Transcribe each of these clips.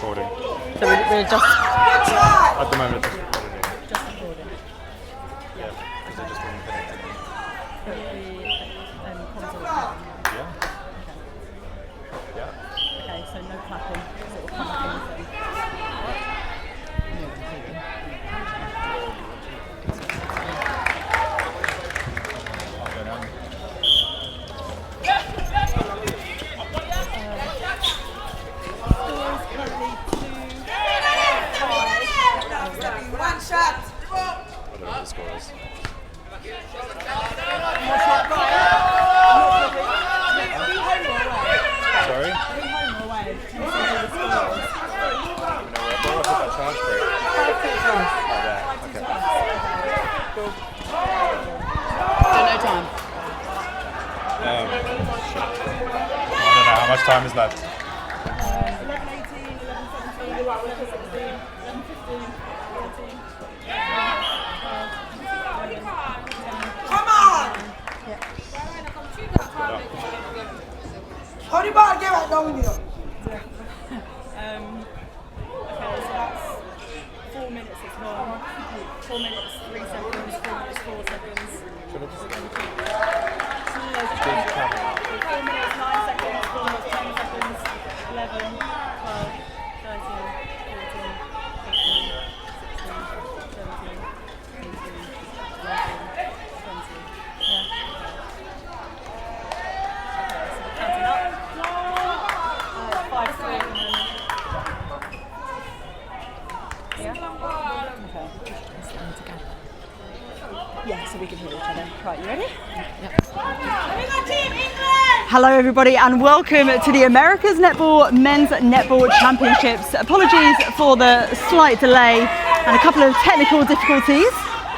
recording. So we're just... At the moment, it's just recording. Just recording. Yeah, because they just wouldn't connect to me. Console. Yeah. Okay. Yeah. Okay, so no clapping, because it will come up anything. One shot. I don't know what the score is. Sorry? They're off at that charge break. Oh, there. Okay. So no time. I don't know how much time is left. 11:18, 11:17, 11:16, 11:15, 13. Come on. Hold the ball, get right down here. Okay, so that's 4 minutes, it's long. 4 minutes, 3 seconds, 4 minutes, 4 seconds. So loads of time. 4 minutes, 9 seconds, 4 minutes, 10 seconds, 11, 12, 13, 14, 15, 16, 17, 18, 19, 20. Yeah. Okay, so we're counting up. 5, 3 at the moment. Yeah? Okay. Yeah, so we can hear each other. Right, you ready? Hello everybody and welcome to the America's Netball Men's Netball Championships. Apologies for the slight delay and a couple of technical difficulties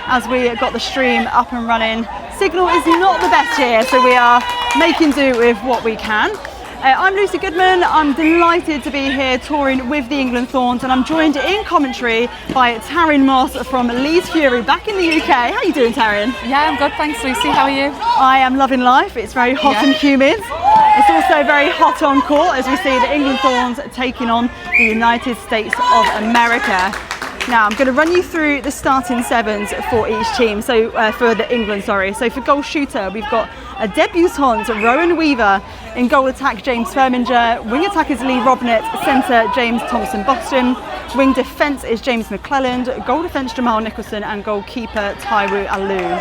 as we got the stream up and running. Signal is not the best here, so we are making do with what we can. I'm Lucy Goodman. I'm delighted to be here touring with the England Thorns, and I'm joined in commentary by Taryn Moss from Leeds Fury back in the UK. How are you doing, Taryn? Yeah, I'm good, thanks Lucy. How are you? I am loving life. It's very hot and humid. It's also very hot on court as we see the England Thorns taking on the United States of America. Now I'm going to run you through the starting sevens for each team. So for the England, sorry. So for goal shooter, we've got a debutant, Rowan Weaver. In goal attack, James Firminger. Wing attackers, Lee Robnett. Centre, James Thompson-Boston. Wing defence is James McClelland. Goal defence, Jamal Nicholson. And goalkeeper, Taiwo Alou.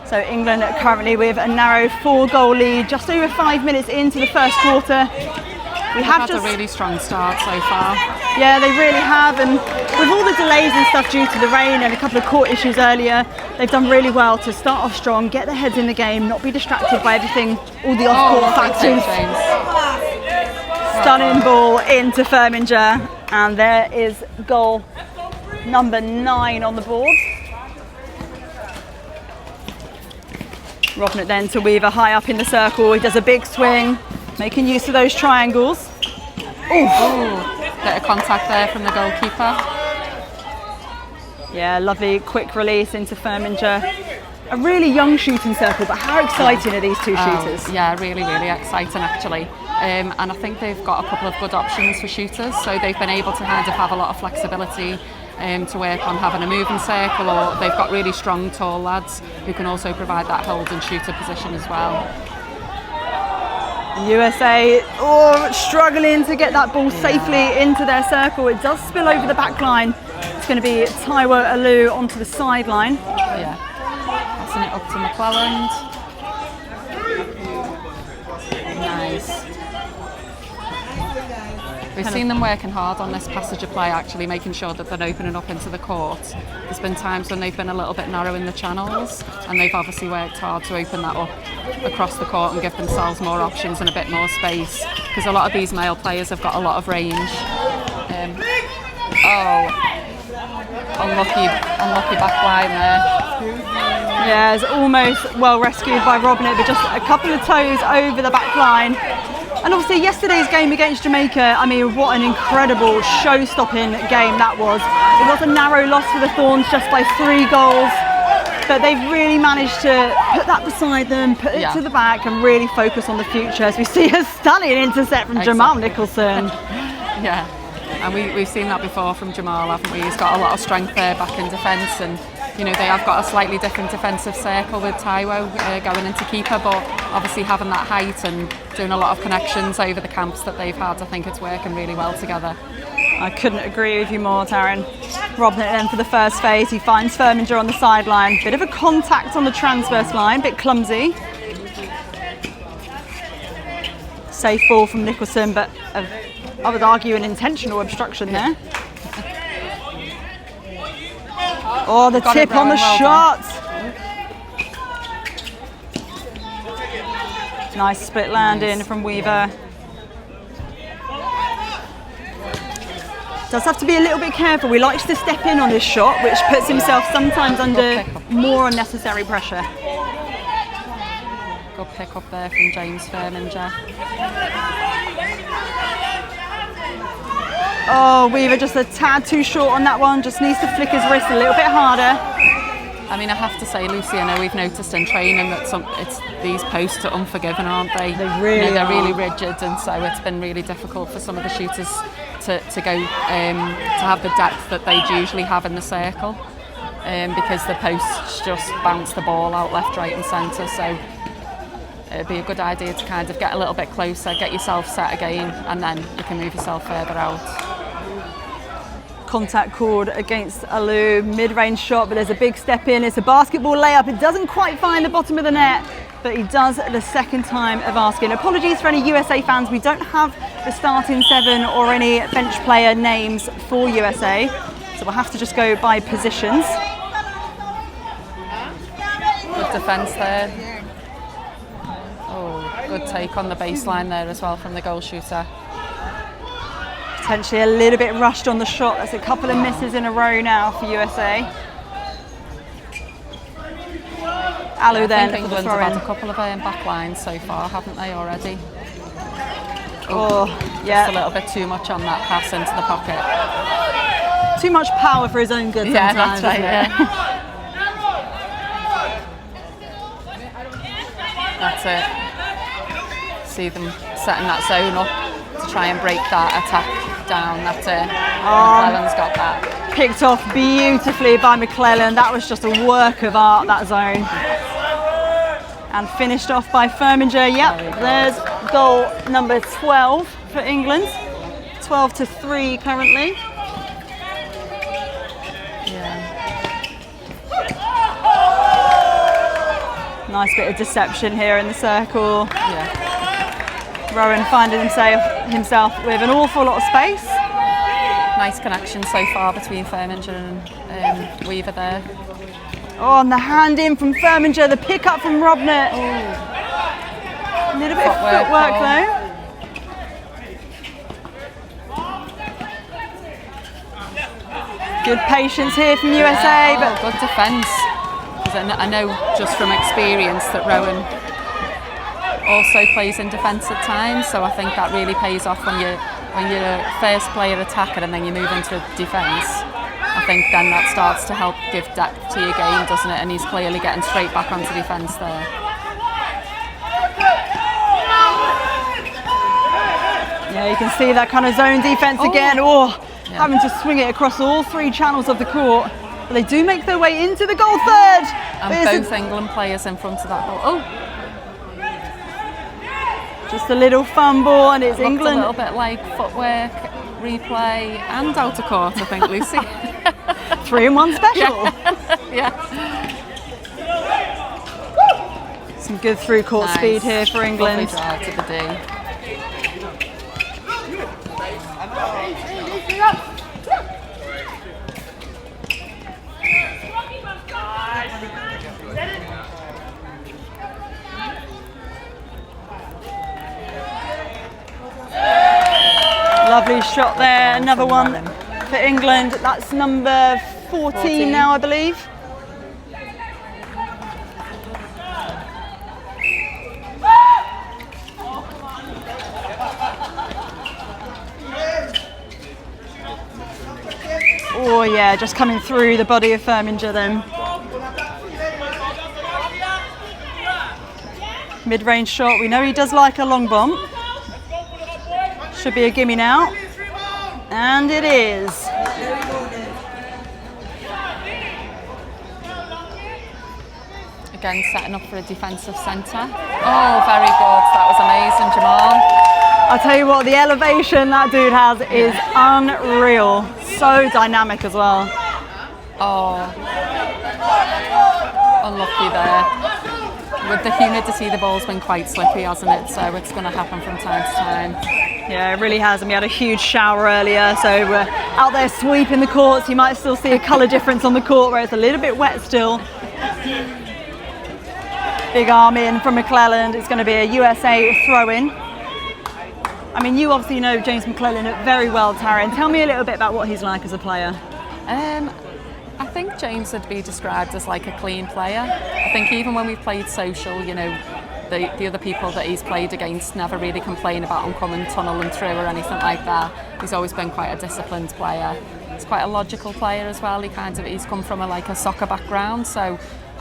So England currently with a narrow 4-goal lead, just over 5 minutes into the first quarter. We've had a really strong start so far. Yeah, they really have, and with all the delays and stuff due to the rain and a couple of court issues earlier, they've done really well to start off strong, get their heads in the game, not be distracted by everything, all the off-court factors. Stunning ball into Firminger, and there is goal number 9 on the board. Robnett then to Weaver high up in the circle. He does a big swing, making use of those triangles. Ooh, bit of contact there from the goalkeeper. Yeah, lovely quick release into Firminger. A really young shooting circle, but how exciting are these two shooters? Yeah, really, really exciting actually. And I think they've got a couple of good options for shooters, so they've been able to kind of have a lot of flexibility to work on having a moving circle, or they've got really strong tall lads who can also provide that hold and shooter position as well. USA struggling to get that ball safely into their circle. It does spill over the back line. It's going to be Taiwo Alou onto the sideline. Yeah, passing it up to McClelland. Nice. We've seen them working hard on this passage of play, actually making sure that they're opening up into the court. There's been times when they've been a little bit narrow in the channels, and they've obviously worked hard to open that up across the court and give themselves more options and a bit more space, because a lot of these male players have got a lot of range. Unlucky back line there. Yeah, it's almost well rescued by Robnett, but just a couple of toes over the back line. And obviously yesterday's game against Jamaica, I mean, what an incredible show-stopping game that was. It was a narrow loss for the Thorns, just by 3 goals. But they've really managed to put that beside them, put it to the back and really focus on the future, as we see a stunning intercept from Jamal Nicholson. Yeah, and we've seen that before from Jamal, haven't we? He's got a lot of strength there back in defence, and you know they have got a slightly different defensive circle with Taiwo going into keeper, but obviously having that height and doing a lot of connections over the camps that they've had, I think it's working really well together. I couldn't agree with you more, Taryn. Robnet then for the first phase. He finds Firminger on the sideline. Bit of a contact on the transverse line, bit clumsy. Safe ball from Nicholson, but I would argue an intentional obstruction there. Oh, the Got tip it, on the Rowan, well shot. Nice split landing from Weaver. Does have to be a little bit careful. He likes to step in on this shot, which puts himself sometimes under more unnecessary pressure. Good pick up there from James Firminger. Oh, Weaver just a tad too short on that one. Just needs to flick his wrist a little bit harder. I mean, I have to say, Lucy, I know we've noticed in training that these posts are unforgiving, aren't they? They really they're are. really rigid, and so it's been really difficult for some of the shooters to go to have the depth that they'd usually have in the circle, because the posts just bounce the ball out left, right, and centre. So it'd be a good idea to kind of get a little bit closer, get yourself set again, and then you can move yourself further out. Contact called against Alou, mid-range shot, but there's a big step in. It's a basketball layup. It doesn't quite find the bottom of the net, but he does the second time of asking. Apologies for any USA fans. We don't have the starting 7 or any bench player names for USA, so we'll have to just go by positions. Good defence there. Oh, good take on the baseline there as well from the goal shooter. Potentially a little bit rushed on the shot. That's a couple of misses in a row now for USA. Alou then I think for the England have had throw-in. a couple of back lines so far, haven't they, already? Oh, Just a yeah. little bit too much on that pass into the pocket. Too much power for his own good Yeah, sometimes, that's right, isn't it? That's it. See them setting that zone up to try and break that attack down. That's it. McClellan's got that. Picked off beautifully by McClellan. That was just a work of art, that zone. And finished off by Firminger. Yep, there's goal number 12 for England. 12-3 currently. Yeah. Nice bit of deception here in the circle. Yeah. Rowan finding himself with an awful lot of space. Nice connection so far between Firminger and Weaver there. Oh, and the hand in from Firminger, the pick up from Robnet. A little bit of footwork though. Good patience here from USA, but good defence. I know just from experience that Rowan also plays in defence at times, so I think that really pays off when you're first player attacker and then you move into defence. I think then that starts to help give depth to your game, doesn't it? And he's clearly getting straight back onto defence there. yeah, you can see that kind of zone defence again. Having to swing it across all 3 channels of the court. But they do make their way into the goal third. And both England players in front of that goal. Oh, just a little fumble, and it's looked England. a little bit like footwork, replay, and out of court, I think, Lucy. 3-in-1 special. Yeah. Some good through court speed here for England. Lovely drive to the D. Lovely shot there. Another one for England. That's number 14 now, I believe. Oh yeah, just coming through the body of Firminger then. Mid-range shot. We know he does like a long bomb. Should be a gimme now. And it is. Again, setting up for a defensive centre. Oh, very good. That was amazing, Jamal. I'll tell you what, the elevation that dude has is unreal. So dynamic as well. Oh, unlucky there. With the humidity, the ball's been quite slippy, hasn't it? So it's going to happen from time to time. Yeah, it really has. And we had a huge shower earlier, so we're out there sweeping the courts. You might still see a colour difference on the court where it's a little bit wet still. Big arm in from McClelland. It's going to be a USA throw-in. I mean, you obviously know James McClelland very well, Taryn. Tell me a little bit about what he's like as a player. I think James would be described as like a clean player. I think even when we've played social, you know, the other people that he's played against never really complain about him coming tunneling through or anything like that. He's always been quite a disciplined player. He's quite a logical player as well. He's come from a soccer background,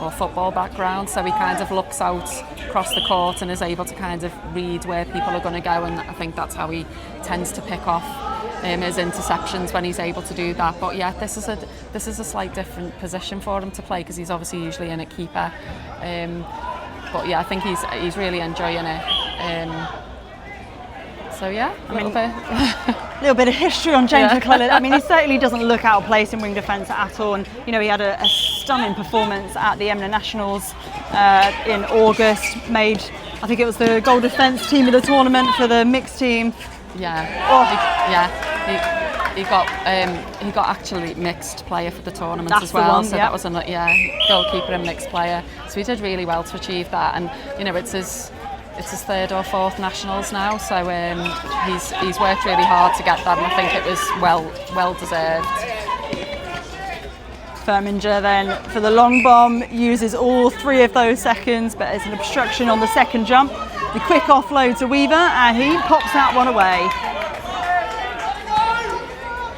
or football background, so he kind of looks out across the court and is able to kind of read where people are going to go, and I think that's how he tends to pick off his interceptions when he's able to do that. But yeah, this is a slight different position for him to play because he's obviously usually in a keeper. But yeah, I think he's really enjoying it. So yeah, a little bit of history on James McClelland. I mean, he certainly doesn't look out of place in wing defence at all. And you know, he had a stunning performance at the EMMNA Nationals in August. Made, I think it was the goal defence team of the tournament for the mixed team. Yeah. He got actually mixed player for the tournament as well. One, so that was goalkeeper and mixed player. So he did really well to achieve that. And you know, it's his third or fourth nationals now. So he's worked really hard to get that, and I think it was well deserved. Firminger then for the long bomb uses all 3 of those seconds, but there's an obstruction on the second jump. The quick offload to Weaver, and he pops that one away.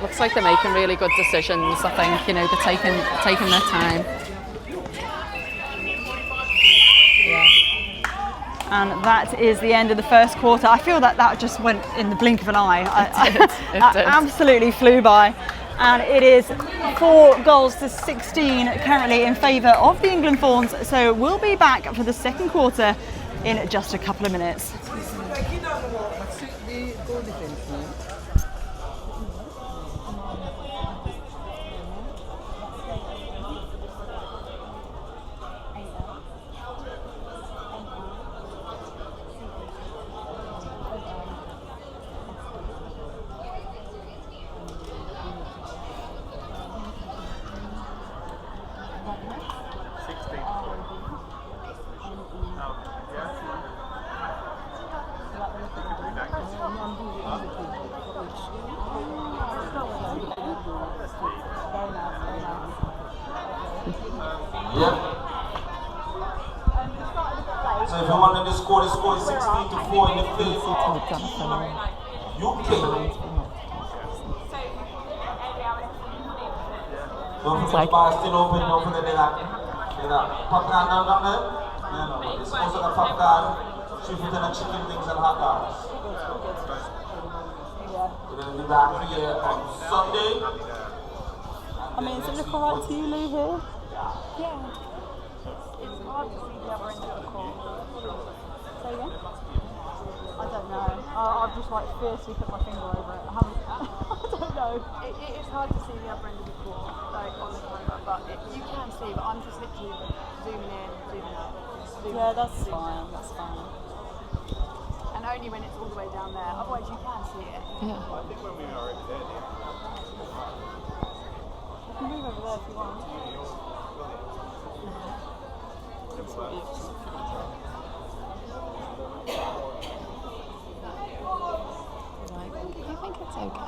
Looks like they're making really good decisions. I think, you know, they're taking their time. Yeah. And that is the end of the first quarter. I feel that just went in the blink of an eye. It did. Absolutely flew by. And it is 4-16 currently in favour of the England Thorns. So we'll be back for the second quarter in just a couple of minutes. So if you wanted to score, the score is 16-4 in the fifth. UK. Don't forget the bar still open, don't forget that popcorn down there. No. It's also the popcorn, chicken and chicken wings and hot dogs. We're going to be back here on Sunday. I mean, does it look alright to you, Lou, here? Yeah. It's hard to see the other end of the court. Say again? I don't know. I've just fiercely put my finger over it. I don't know. It is hard to see the other end of the court, on the camera, but you can see, but I'm just literally zooming in, zooming out. Yeah, that's fine, And only when it's all the way down there, otherwise you can see it. Yeah. I think when we were over there, You can move over there if you want. I think it's okay.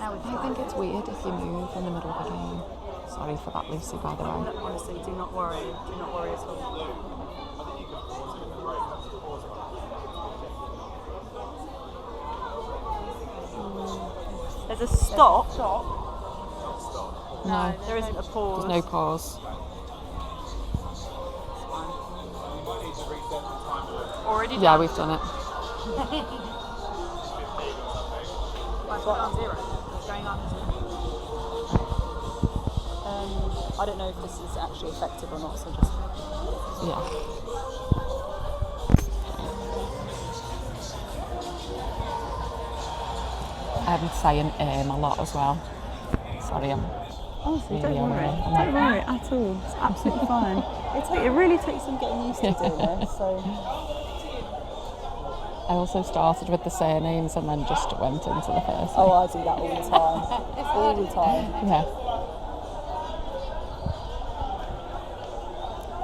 I think it's weird if you move in the middle of a game. Sorry for that, Lucy, by the way. Honestly, do not worry. Do not worry at all. There's a stop. No, There isn't a pause. there's no pause. Already Yeah, we've done it. what, 0? Going on 0? I don't know if this is actually effective or not, so just... Yeah. I'm saying a lot as well. Sorry, I'm Honestly, really don't worry. on it. Don't worry at all. It's absolutely fine. It really takes some getting used to doing this, so... I also started with the surnames and then just went into the first Oh, name. I do that all the time. All the time. Yeah.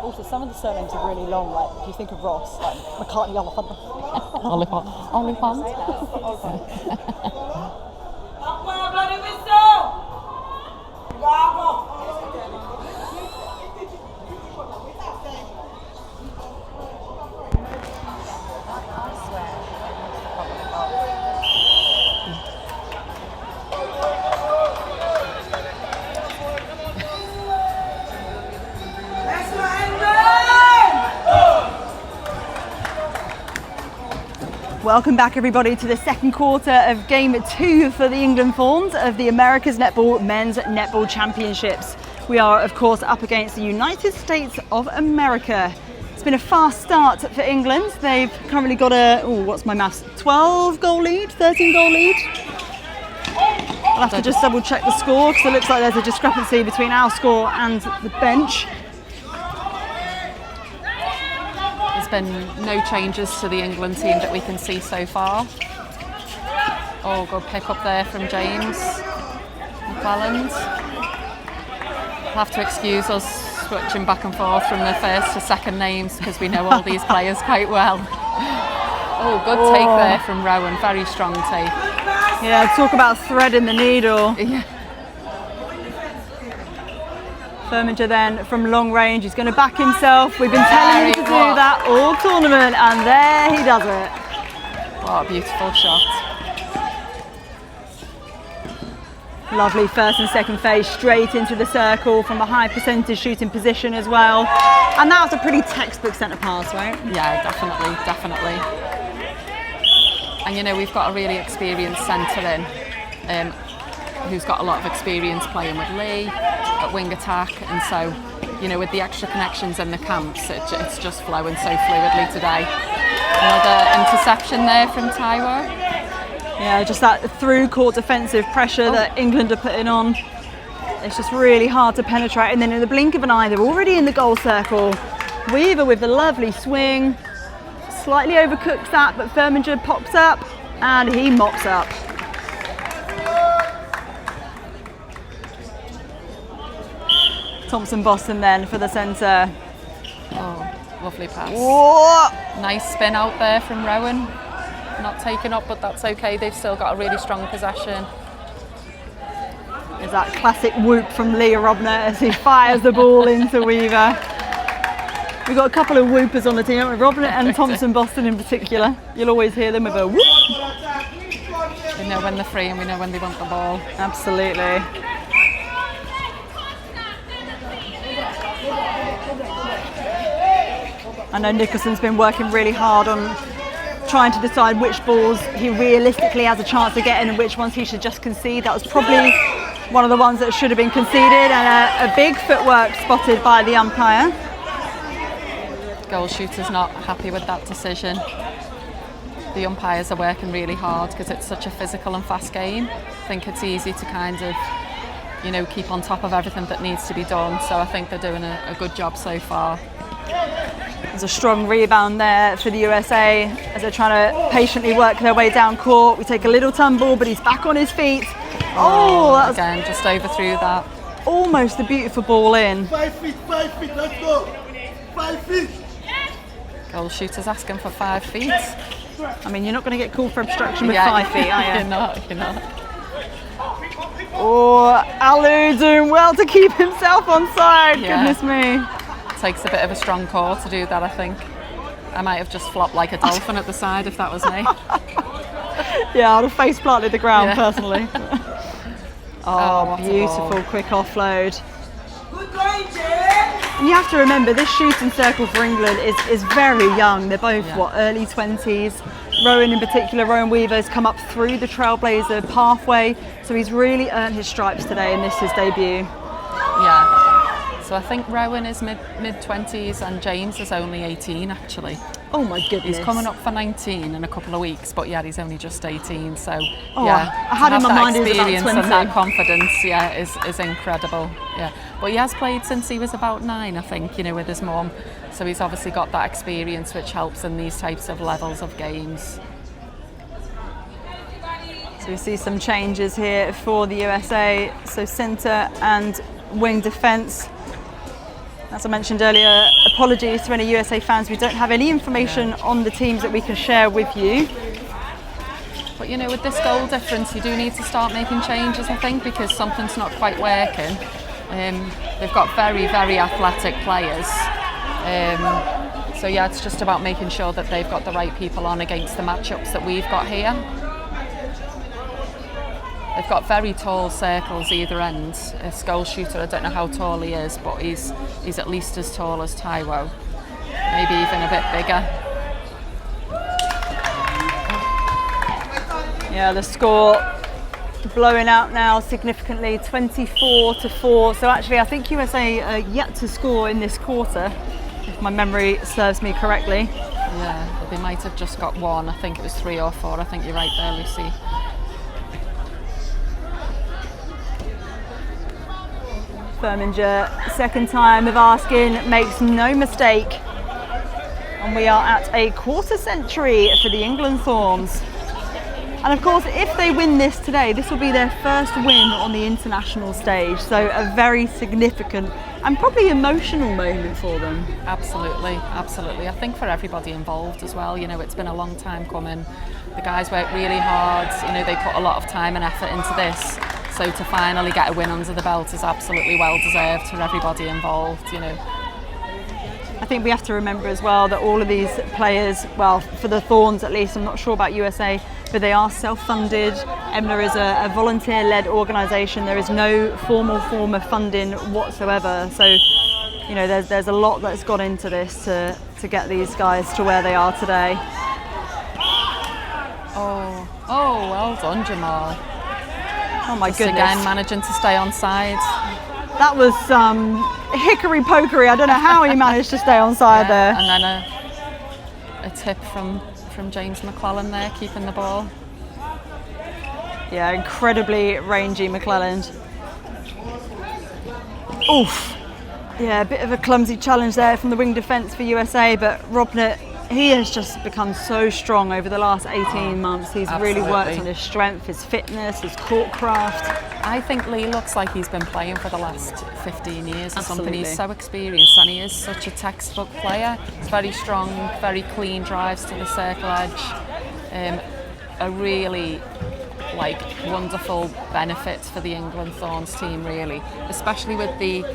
Also, some of the surnames are really long, like if you think of Ross, like McCartney Oliphant. Oliphant. bloody whistle! Welcome back everybody to the second quarter of game 2 for the England Thorns of the America's Netball Men's Netball Championships. We are of course up against the United States of America. It's been a fast start for England. They've currently got a, what's my maths, 12 goal lead, 13 goal lead? I'll have to just double check the score because it looks like there's a discrepancy between our score and the bench. There's been no changes to the England team that we can see so far. Oh, good pick up there from James McClelland. You'll have to excuse us switching back and forth from the first to second names because we know all these players quite well. Oh, good take there from Rowan, very strong take. Yeah, talk about threading the needle. Yeah. Firminger then from long range, he's going to back himself. We've been telling him to do that all tournament and there he does it. What a beautiful shot. Lovely first and second phase straight into the circle from a high percentage shooting position as well. And that was a pretty textbook centre pass, right? Yeah, definitely. And you know, we've got a really experienced centre in who's got a lot of experience playing with Lee at wing attack, and so, you know, with the extra connections in the camps, it's just flowing so fluidly today. Another interception there from Taiwo. Yeah, just that through court defensive pressure that England are putting on. It's just really hard to penetrate, and then in the blink of an eye they're already in the goal circle. Weaver with the lovely swing, slightly overcooks that, but Firminger pops up and he mops up. Thompson Boston then for the centre. Oh, lovely pass. Whoa. Nice spin out there from Rowan. Not taken up, but that's okay. They've still got a really strong possession. There's that classic whoop from Leah Robner as he fires the ball into Weaver. We've got a couple of whoopers on the team, Robner and Thompson Boston in particular. You'll always hear them with a whoop. We know when they're free and we know when they want the ball. Absolutely. I know Nicholson's been working really hard on trying to decide which balls he realistically has a chance of getting and which ones he should just concede. That was probably one of the ones that should have been conceded, and a big footwork spotted by the umpire. Goal shooter's not happy with that decision. The umpires are working really hard because it's such a physical and fast game. I think it's easy to kind of, you know, keep on top of everything that needs to be done. So I think they're doing a good job so far. There's a strong rebound there for the USA as they're trying to patiently work their way down court. We take a little tumble, but he's back on his feet. Oh, that was again, just overthrew that. Almost a beautiful ball in. 5 feet, let's go. 5 feet. Goal shooter's asking for 5 feet. I mean, you're not going to get called for obstruction with 5 feet, are you? You're not. Oh, Alu doing well to keep himself on side. Yeah. Goodness me. Takes a bit of a strong core to do that, I think. I might have just flopped like a dolphin at the side if that was me. Yeah, I'd have face planted the ground personally. Oh, beautiful quick offload. Good going, Jay. And you have to remember this shooting circle for England is very young. They're both early 20s. Rowan in particular, Rowan Weaver's come up through the Trailblazer pathway, so he's really earned his stripes today, and this is his debut. Yeah. So I think Rowan is mid-20s and James is only 18 actually. Oh my goodness. He's coming up for 19 in a couple of weeks, but yeah, he's only just 18. So Oh, yeah, I had to in have my that mind he was about experience 20. and that confidence, yeah, is incredible. Yeah, but he has played since he was about 9, I think, you know, with his mum. So he's obviously got that experience, which helps in these types of levels of games. So we see some changes here for the USA. So centre and wing defence. As I mentioned earlier, apologies to any USA fans. We don't have any information on the teams that we can share with you. But you know, with this goal difference, you do need to start making changes, I think, because something's not quite working. They've got very, very athletic players. So yeah, it's just about making sure that they've got the right people on against the matchups that we've got here. They've got very tall circles either end. A goal shooter, I don't know how tall he is, but he's at least as tall as Taiwo. Maybe even a bit bigger. Yeah, the score blowing out now significantly, 24-4. So actually, I think USA are yet to score in this quarter, if my memory serves me correctly. Yeah, they might have just got one. I think it was 3 or 4. I think you're right there, Lucy. Firminger, second time of asking, makes no mistake. And we are at a quarter century for the England Thorns. And of course, if they win this today, this will be their first win on the international stage. So a very significant and probably emotional moment for them. Absolutely, absolutely. I think for everybody involved as well, you know, it's been a long time coming. The guys worked really hard, you know, they put a lot of time and effort into this. So to finally get a win under the belt is absolutely well deserved for everybody involved, you know. I think we have to remember as well that all of these players, well, for the Thorns at least, I'm not sure about USA, but they are self-funded. EMMNA is a volunteer-led organisation. There is no formal form of funding whatsoever. So, you know, there's a lot that's gone into this to get these guys to where they are today. Oh, well done, Jamal. Oh my Just goodness. again, managing to stay on side. That was hickory-pokery. I don't know how he managed to stay on side there. And then a tip from James McClellan there, keeping the ball. Yeah, incredibly rangy McClelland. Oof. Yeah, a bit of a clumsy challenge there from the wing defence for USA, but Robnett, he has just become so strong over the last 18 months. He's really worked on his strength, his fitness, his court craft. I think Lee looks like he's been playing for the last 15 years or something. Absolutely. He's so experienced and he is such a textbook player. He's very strong, very clean drives to the circle edge. A really wonderful benefit for the England Thorns team, really, especially with the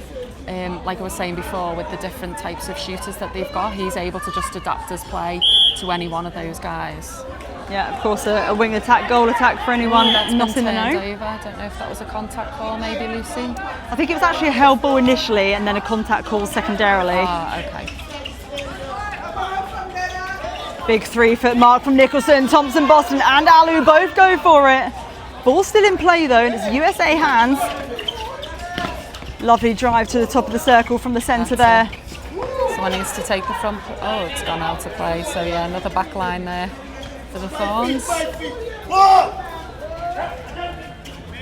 like I was saying before, with the different types of shooters that they've got. He's able to just adapt his play to any one of those guys. Yeah, of course, a wing attack, goal attack for anyone That's not in the know. over. I don't know if that was a contact call, maybe, Lucy. I think it was actually a held ball initially and then a contact call secondarily. Okay. Big 3-foot mark from Nicholson, Thompson, Boston and Alu both go for it. Ball still in play though, and it's USA hands. Lovely drive to the top of the circle from the centre there. Someone needs to take the front. Oh, it's gone out of play. So yeah, another back line there for the Thorns.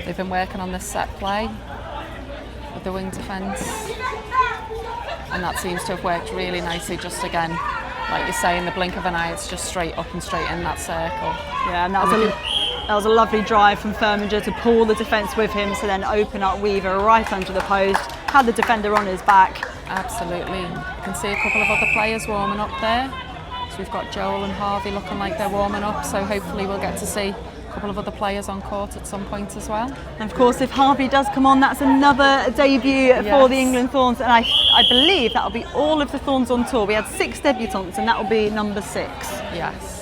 They've been working on this set play with the wing defence, and that seems to have worked really nicely. Just again, like you say, in the blink of an eye, it's just straight up and straight in that circle. Yeah, and that was a lovely drive from Firminger to pull the defence with him to then open up Weaver right under the post, had the defender on his back. Absolutely. You can see a couple of other players warming up there. So we've got Joel and Harvey looking like they're warming up, so hopefully we'll get to see a couple of other players on court at some point as well. And of course, if Harvey does come on, that's another debut for the England Thorns, and I believe that'll be all of the Thorns on tour. We had 6 debutants and that will be number 6. Yes.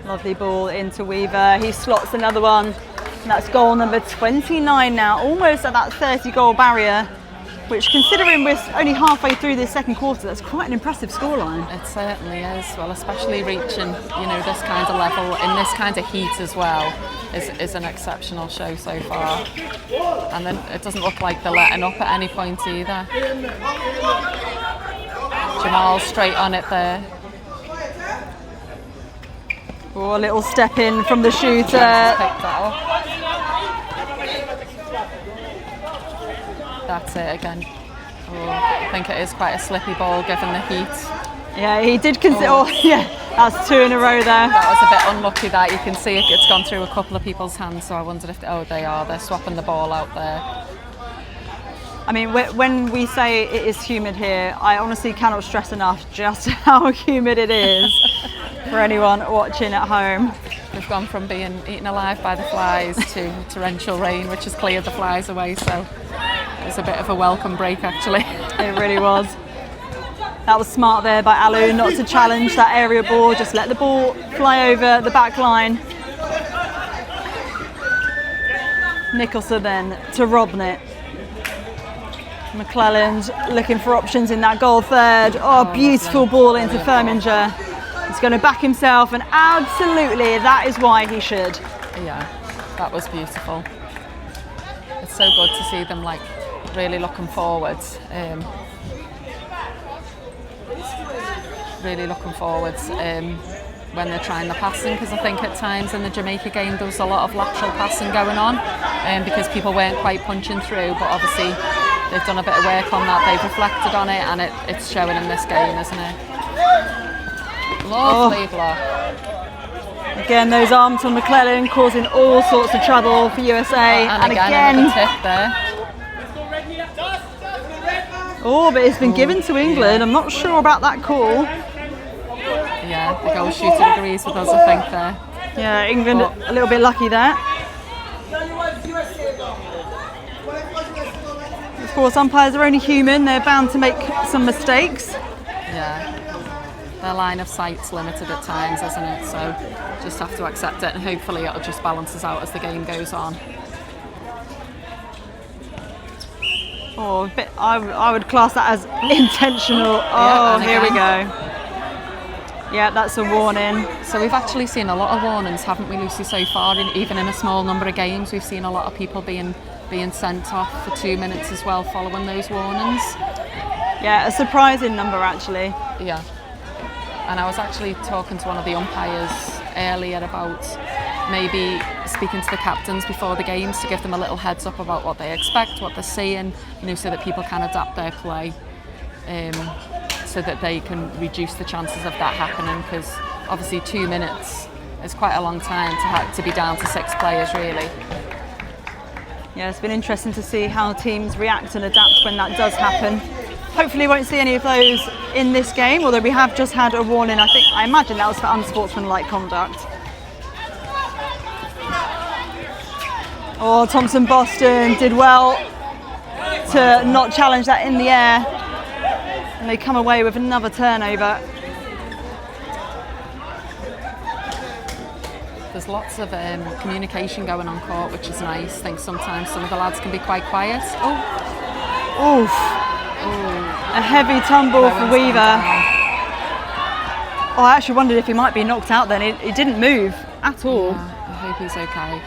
Lovely ball into Weaver. He slots another one. And that's goal number 29 now, almost at that 30 goal barrier. which, considering we're only halfway through this second quarter, that's quite an impressive scoreline. It certainly is. Well, especially reaching, this kind of level in this kind of heat as well is an exceptional show so far. And then it doesn't look like they're letting up at any point either. Jamal straight on it there. Oh, a little step in from the shooter. Picked that up. That's it again. Oh, I think it is quite a slippy ball given the heat. Yeah, he did consider. Oh, yeah, that's 2 in a row there. That was a bit unlucky that you can see it's gone through a couple of people's hands. So I wondered if they're swapping the ball out there. I mean, when we say it is humid here, I honestly cannot stress enough just how humid it is for anyone watching at home. We've gone from being eaten alive by the flies to torrential rain, which has cleared the flies away. So it's a bit of a welcome break, actually. It really was. That was smart there by Alu not to challenge that area ball, just let the ball fly over the back line. Nicholson then to Robnett. McClelland looking for options in that goal third. Oh, beautiful ball into Firminger. He's going to back himself, and absolutely that is why he should. Yeah, that was beautiful. It's so good to see them really looking forwards. Really looking forwards when they're trying the passing, because I think at times in the Jamaica game there was a lot of lateral passing going on because people weren't quite punching through, but obviously they've done a bit of work on that, they've reflected on it, and it's showing in this game, isn't it? Lovely block. Again, those arms from McClellan causing all sorts of trouble for USA. And again another tip there. Oh, but it's been given to England. I'm not sure about that call. Yeah, the goal shooter agrees with us, I think, there. Yeah, England a little bit lucky there. Of course, umpires are only human. They're bound to make some mistakes. Yeah. Their line of sight's limited at times, isn't it? So just have to accept it, and hopefully it'll just balances out as the game goes on. Oh, a bit, I would class that as intentional. Oh, here we go. Yeah, that's a warning. So we've actually seen a lot of warnings, haven't we, Lucy, so far? Even in a small number of games, we've seen a lot of people being sent off for 2 minutes as well following those warnings. Yeah, a surprising number, actually. Yeah. And I was actually talking to one of the umpires earlier about maybe speaking to the captains before the games to give them a little heads up about what they expect, what they're seeing, so that people can adapt their play, so that they can reduce the chances of that happening, because obviously 2 minutes is quite a long time to be down to 6 players, really. Yeah, it's been interesting to see how teams react and adapt when that does happen. Hopefully we won't see any of those in this game, although we have just had a warning. I imagine that was for unsportsmanlike conduct. Oh, Thompson Boston did well to not challenge that in the air, and they come away with another turnover. There's lots of communication going on court, which is nice. I think sometimes some of the lads can be quite quiet. Oh, oof. A heavy tumble for Weaver. Oh, I actually wondered if he might be knocked out then. He didn't move at all. Yeah, I hope he's okay.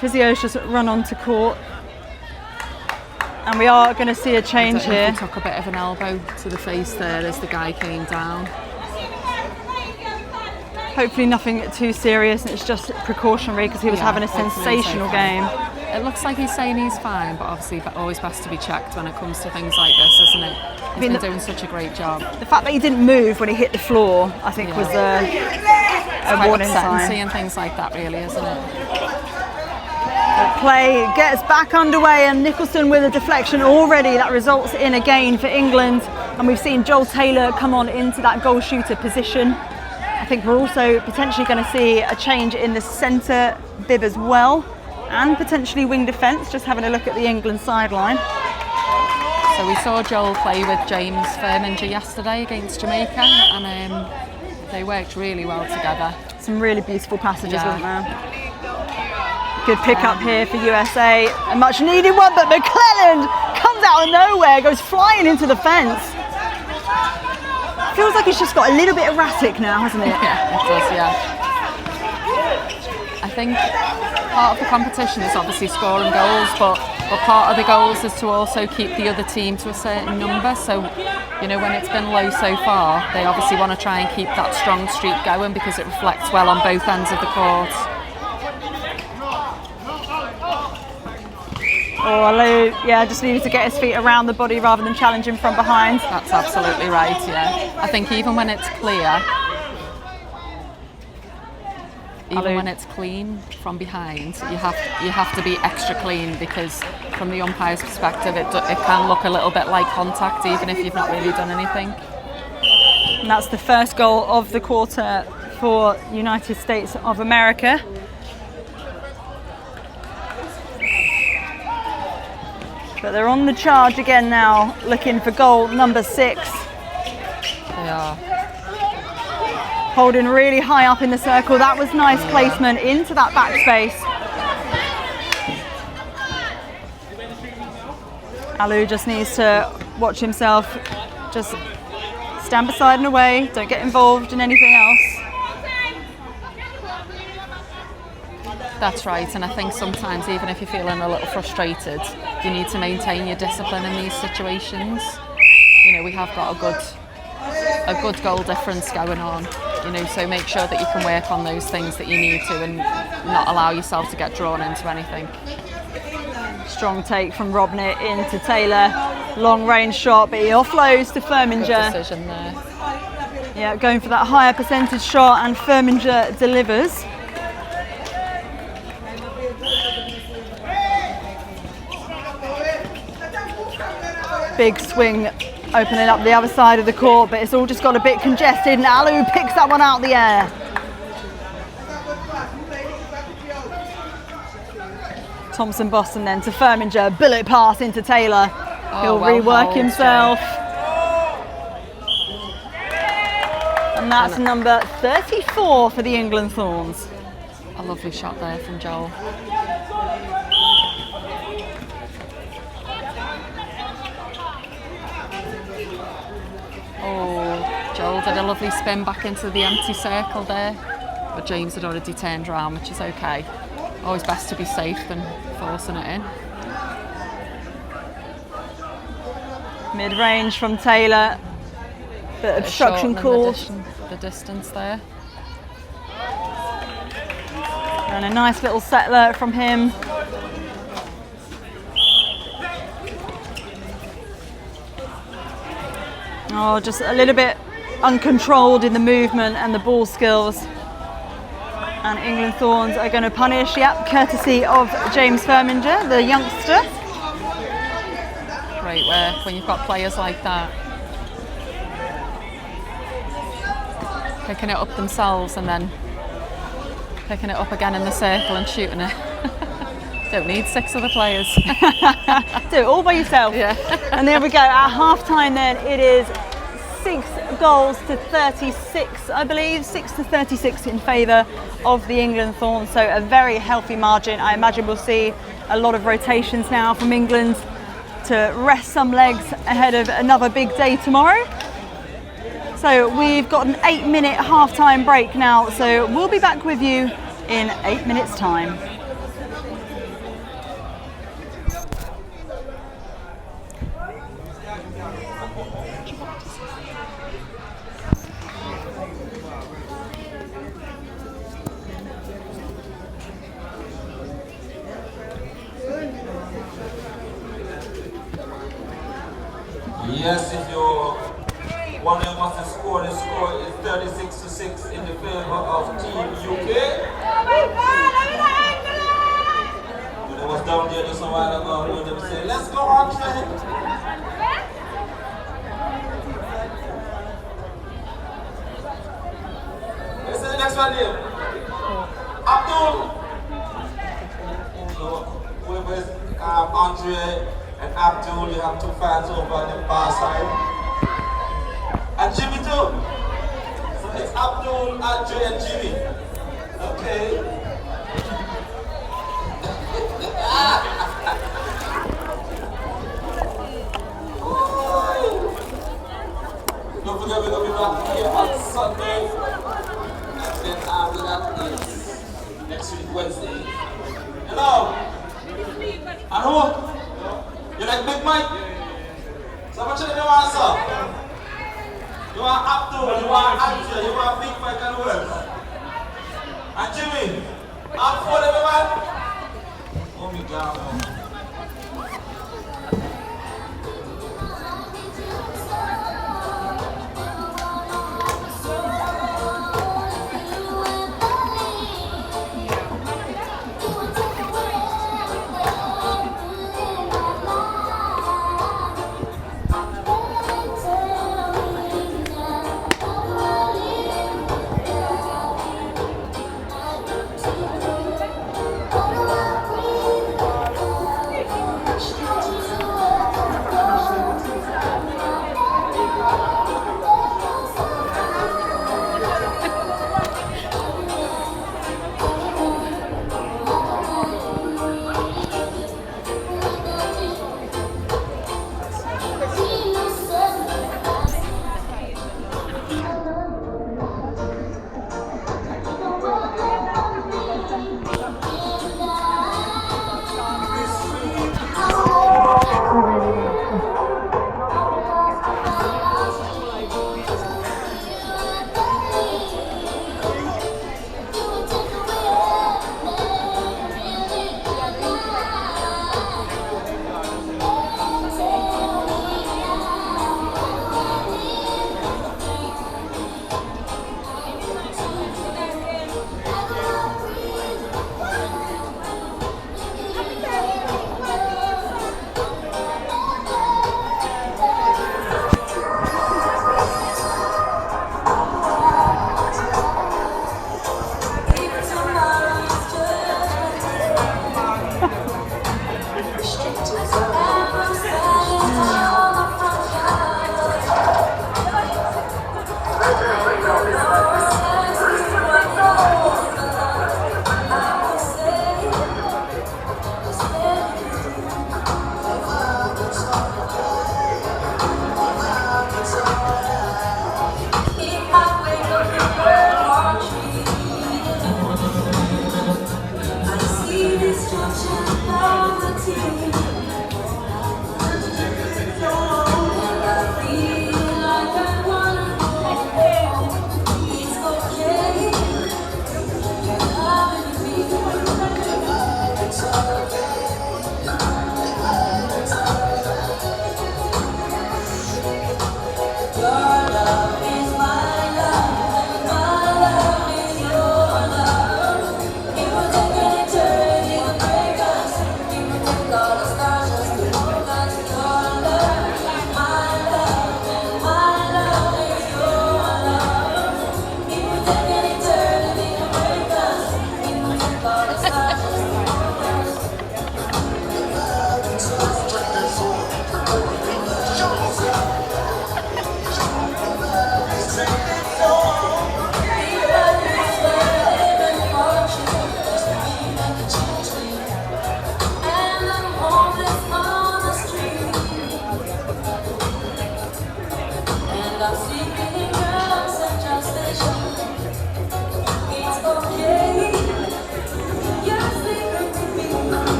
Physio's just run onto court. And we are going to see a change here. He took a bit of an elbow to the face there as the guy came down. Hopefully nothing too serious, and it's just precautionary because he was having a sensational game. It looks like he's saying he's fine, but obviously always best to be checked when it comes to things like this, isn't it? He's been doing such a great job. The fact that he didn't move when he hit the floor, I think, was a warning sign. Seeing things like that, really, isn't it? The play gets back underway, and Nicholson with a deflection already. That results in a gain for England, and we've seen Joel Taylor come on into that goal shooter position. I think we're also potentially going to see a change in the centre bib as well, and potentially wing defence, just having a look at the England sideline. So we saw Joel play with James Firminger yesterday against Jamaica, and they worked really well together. Some really beautiful passages, wasn't there? Good pick up here for USA, a much needed one, but McClelland comes out of nowhere, goes flying into the fence. Feels like it's just got a little bit erratic now, hasn't it? Yeah, it does, yeah. I think part of the competition is obviously scoring goals, but part of the goals is to also keep the other team to a certain number. So, you know, when it's been low so far, they obviously want to try and keep that strong streak going because it reflects well on both ends of the court. Oh, Lou, yeah, just needed to get his feet around the body rather than challenging from behind. That's absolutely right, yeah. I think even when it's clear, even when it's clean from behind, you have to be extra clean because from the umpire's perspective, it can look a little bit like contact even if you've not really done anything. And that's the first goal of the quarter for United States of America. But they're on the charge again now, looking for goal number 6. They are. Holding really high up in the circle. That was nice placement into that backspace. Alu just needs to watch himself, just stand beside and away, don't get involved in anything else. That's right, and I think sometimes even if you're feeling a little frustrated, you need to maintain your discipline in these situations. You know, we have got a good goal difference going on, you know, so make sure that you can work on those things that you need to and not allow yourself to get drawn into anything. Strong take from Robnett into Taylor. Long range shot, but he offloads to Firminger. Good decision there. Yeah, going for that higher percentage shot, and Firminger delivers. Big swing opening up the other side of the court, but it's all just got a bit congested, and Alu picks that one out the air. Thompson Boston then to Firminger, bullet pass into Taylor. He'll rework himself. And that's number 34 for the England Thorns. A lovely shot there from Joel. Oh, Joel did a lovely spin back into the empty circle there, but James had already turned around, which is okay. Always best to be safe than forcing it in. Mid-range from Taylor, bit of obstruction called. The distance there. And a nice little settler from him. Oh, just a little bit uncontrolled in the movement and the ball skills. And England Thorns are going to punish, yep, courtesy of James Firminger, the youngster. Great work when you've got players like that. Picking it up themselves and then picking it up again in the circle and shooting it. Don't need 6 other players. Do it all by yourself. Yeah. And there we go. At half-time then, it is 6 goals to 36, I believe. 6 to 36 in favour of the England Thorns. So a very healthy margin. I imagine we'll see a lot of rotations now from England to rest some legs ahead of another big day tomorrow. So we've got an 8-minute half-time break now. So we'll be back with you in 8 minutes' time. Yes, if you're wondering what's the score is 36-6 in the favor of Team UK. When I was down there just a while ago, I heard them say, let's go on, man. Let's see the next one here. Abdul. So, whoever is Andre and Abdul, you have 2 fans over on the far side. And Jimmy too. So it's Abdul, Andre and Jimmy. Okay. back here on Sunday. And then after that is next week, Wednesday. Hello. And who? You like Big Mike? So much of you want, sir? You want Abdul, you want Andrea, you want Big Mike and who else? And Jimmy, I'm for everyone. Oh my God.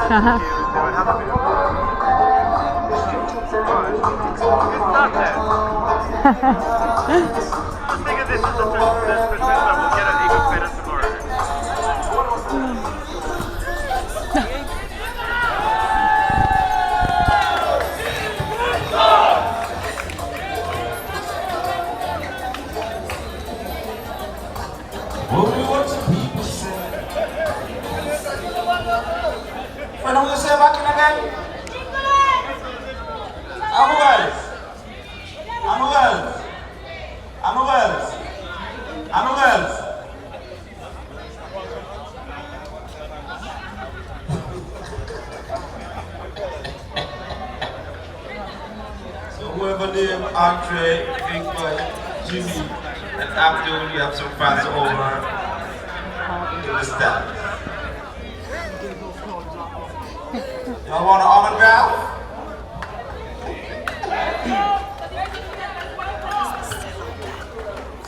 Uh-huh. Because this is the we'll get it even better tomorrow. What do you want the people say? Friend, I'm gonna say back in again. Anuels. So whoever named Andre, Big Boy, Jimmy, and Abdul, you have some fans over to the stand. Y'all want an autograph?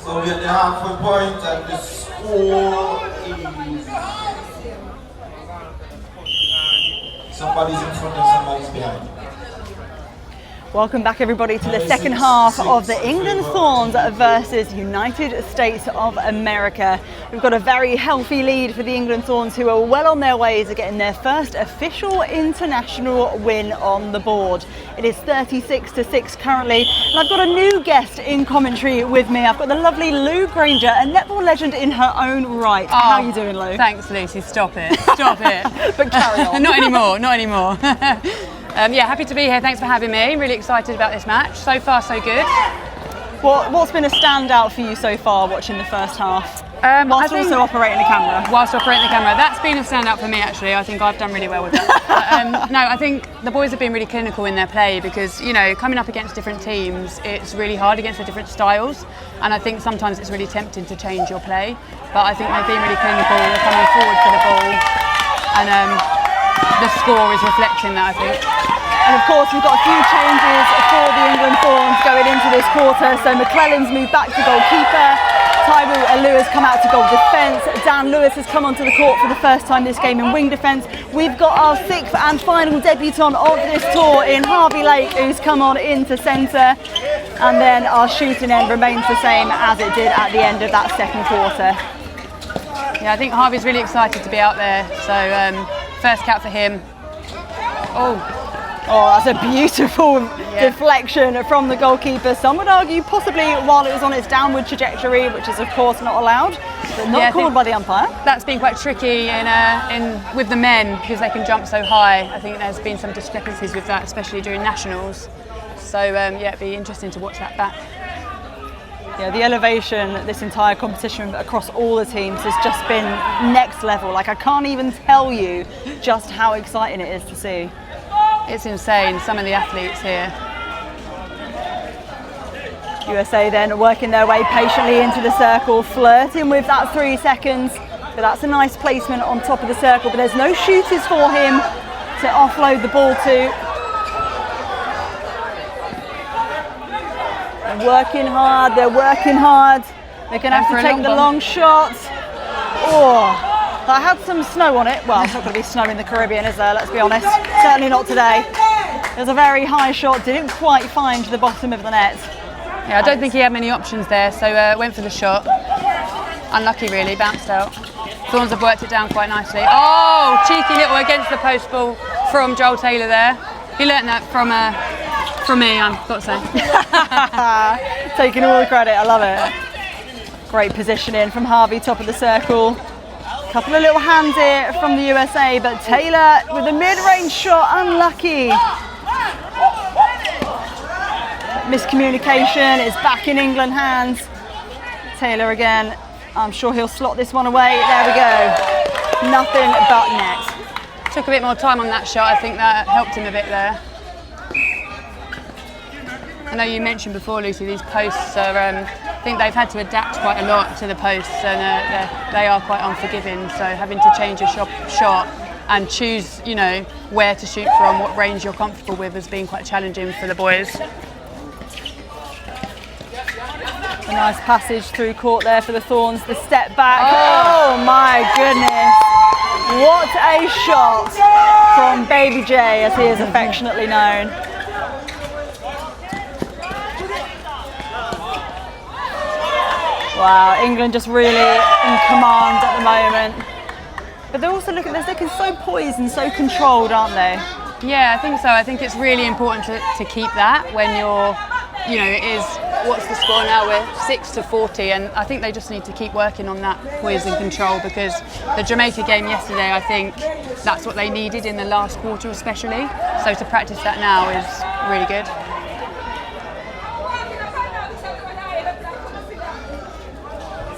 So we at the halfway point and the score is... Somebody's in front and somebody's behind. Welcome back everybody to the second half of the England Thorns versus United States of America. We've got a very healthy lead for the England Thorns, who are well on their way to getting their first official international win on the board. It is 36-6 currently, and I've got a new guest in commentary with me. I've got the lovely Lou Grainger, a netball legend in her own right. How are you doing, Lou? Thanks, Lucy. Stop it. Stop it. But carry on. Not anymore. Not anymore. Yeah, happy to be here. Thanks for having me. Really excited about this match. So far, so good. What's been a standout for you so far watching the first half? Whilst also operating the camera. Whilst operating the camera. That's been a standout for me, actually. I think I've done really well with that. No, I think the boys have been really clinical in their play because, you know, coming up against different teams, it's really hard against the different styles. And I think sometimes it's really tempting to change your play. But I think they've been really clinical. They're coming forward for the ball. And the score is reflecting that, I think. And of course, we've got a few changes for the England Thorns going into this quarter. So McClellan's moved back to goalkeeper. Tyrell Lewis come out to goal defence. Dan Lewis has come onto the court for the first time this game in wing defence. We've got our sixth and final debutant of this tour in Harvey Lake, who's come on into centre. And then our shooting end remains the same as it did at the end of that second quarter. Yeah, I think Harvey's really excited to be out there. So first cap for him. Oh, that's a beautiful deflection from the goalkeeper. Some would argue possibly while it was on its downward trajectory, which is of course not allowed, but not called by the umpire. That's been quite tricky with the men because they can jump so high. I think there's been some discrepancies with that, especially during nationals. So yeah, it'd be interesting to watch that back. Yeah, the elevation this entire competition across all the teams has just been next level. Like, I can't even tell you just how exciting it is to see. It's insane, some of the athletes here. USA then working their way patiently into the circle, flirting with that 3 seconds. But that's a nice placement on top of the circle, but there's no shooters for him to offload the ball to. They're working hard, they're working hard. They're going to have to take the long shot. Oh, I had some snow on it. Well, it's not going to be snow in the Caribbean, is there? Let's be honest. Certainly not today. It was a very high shot, didn't quite find the bottom of the net. Yeah, I don't think he had many options there, so went for the shot. Unlucky, really, bounced out. Thorns have worked it down quite nicely. Oh, cheeky little against the post ball from Joel Taylor there. He learnt that from me, I've got to say. Taking all the credit, I love it. Great positioning from Harvey, top of the circle. Couple of little hands here from the USA, but Taylor with a mid-range shot, unlucky. Miscommunication, it's back in England hands. Taylor again, I'm sure he'll slot this one away. There we go. Nothing but net. Took a bit more time on that shot, I think that helped him a bit there. I know you mentioned before, Lucy, these posts are, I think they've had to adapt quite a lot to the posts, and they are quite unforgiving, so having to change your shot and choose, you know, where to shoot from, what range you're comfortable with, has been quite challenging for the boys. A nice passage through court there for the Thorns, the step back. Oh my goodness. What a shot from Baby J, as he is affectionately known. Wow, England just really in command at the moment. But they're also looking so poised and so controlled, aren't they? Yeah, I think so. I think it's really important to keep that when you're, it is, what's the score now? We're 6-40, and I think they just need to keep working on that poise and control, because the Jamaica game yesterday, I think that's what they needed in the last quarter especially. So to practice that now is really good.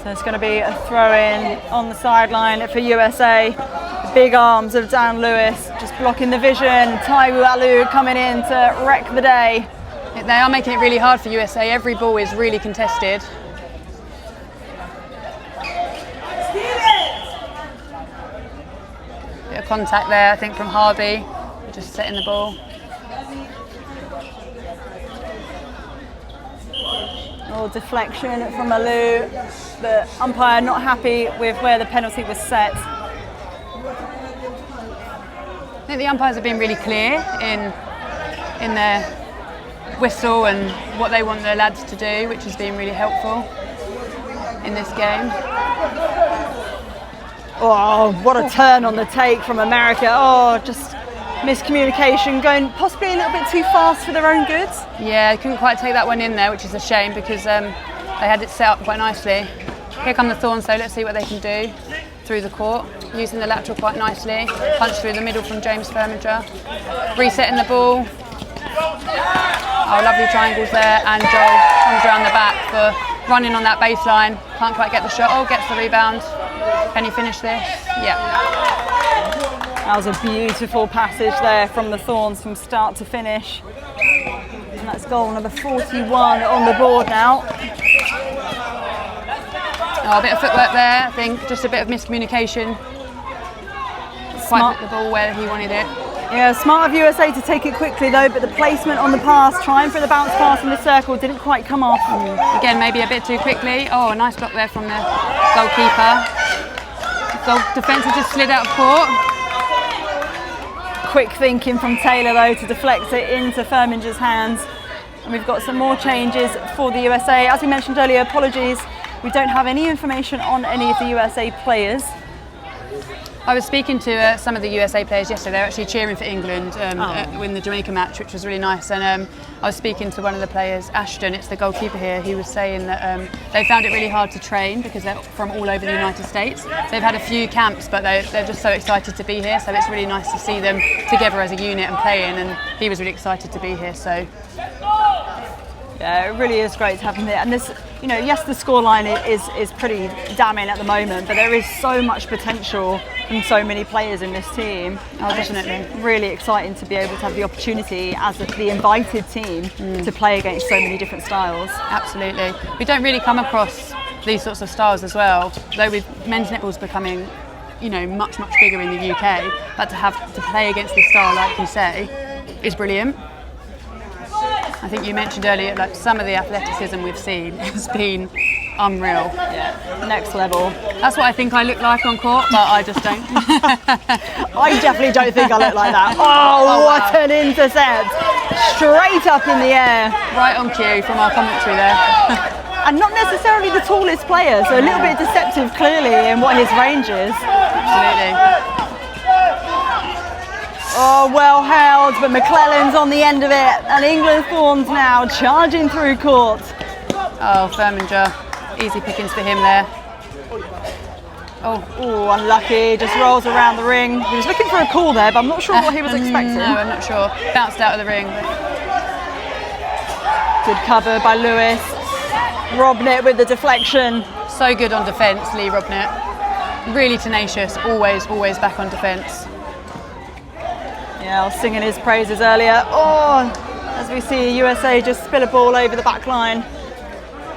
So it's going to be a throw-in on the sideline for USA. The big arms of Dan Lewis just blocking the vision. Taiwo Alu coming in to wreck the day. They are making it really hard for USA. Every ball is really contested. Bit of contact there, I think, from Harvey. Just setting the ball. Oh, deflection from Alu. The umpire not happy with where the penalty was set. I think the umpires have been really clear in their whistle and what they want their lads to do, which has been really helpful in this game. Oh, what a turn on the take from America. Oh, just miscommunication, going possibly a little bit too fast for their own good. Yeah, they couldn't quite take that one in there, which is a shame, because they had it set up quite nicely. Here come the Thorns, so let's see what they can do through the court, using the lateral quite nicely. Punch through the middle from James Firminger. Resetting the ball. Oh, lovely triangles there, and Joel comes around the back for running on that baseline. Can't quite get the shot. Oh, gets the rebound. Can he finish this? Yeah. That was a beautiful passage there from the Thorns from start to finish. And that's goal number 41 on the board now. Oh, a bit of footwork there, I think, just a bit of miscommunication. Quite hit the ball where he wanted it. Yeah, smart of USA to take it quickly though, but the placement on the pass, trying for the bounce pass in the circle, didn't quite come off. Again, maybe a bit too quickly. Oh, a nice block there from the goalkeeper. Goal defence has just slid out of court. Quick thinking from Taylor though to deflect it into Firminger's hands. And we've got some more changes for the USA. As we mentioned earlier, apologies, we don't have any information on any of the USA players. I was speaking to some of the USA players yesterday. They're actually cheering for England in the Jamaica match, which was really nice. And I was speaking to one of the players, Ashton, it's the goalkeeper here, he was saying that they found it really hard to train because they're from all over the United States. They've had a few camps, but they're just so excited to be here. So it's really nice to see them together as a unit and playing. And he was really excited to be here. So. Yeah, it really is great to have him here. And this, yes, the scoreline is pretty damning at the moment, but there is so much potential from so many players in this team. Oh, definitely. It's really exciting to be able to have the opportunity as the invited team to play against so many different styles. Absolutely. We don't really come across these sorts of styles as well, though with men's netball's becoming, much, much bigger in the UK, but to have to play against this style, like you say, is brilliant. I think you mentioned earlier, like some of the athleticism we've seen has been unreal. Yeah, next level. That's what I think I look like on court, but I just don't. I definitely don't think I look like that. Oh, what an intercept! Straight up in the air. Right on cue from our commentary there. And not necessarily the tallest player, so a little bit deceptive clearly in what his range is. Absolutely. Oh, well held, but McClellan's on the end of it, and England Thorns now charging through court. Oh, Firminger, easy pickings for him there. Oh, unlucky, just rolls around the ring. He was looking for a call there, but I'm not sure what he was expecting. No, I'm not sure. Bounced out of the ring. Good cover by Lewis. Robnett with the deflection. So good on defence, Lee Robnett. Really tenacious, always back on defence. Yeah, I was singing his praises earlier. Oh, as we see USA just spill a ball over the back line.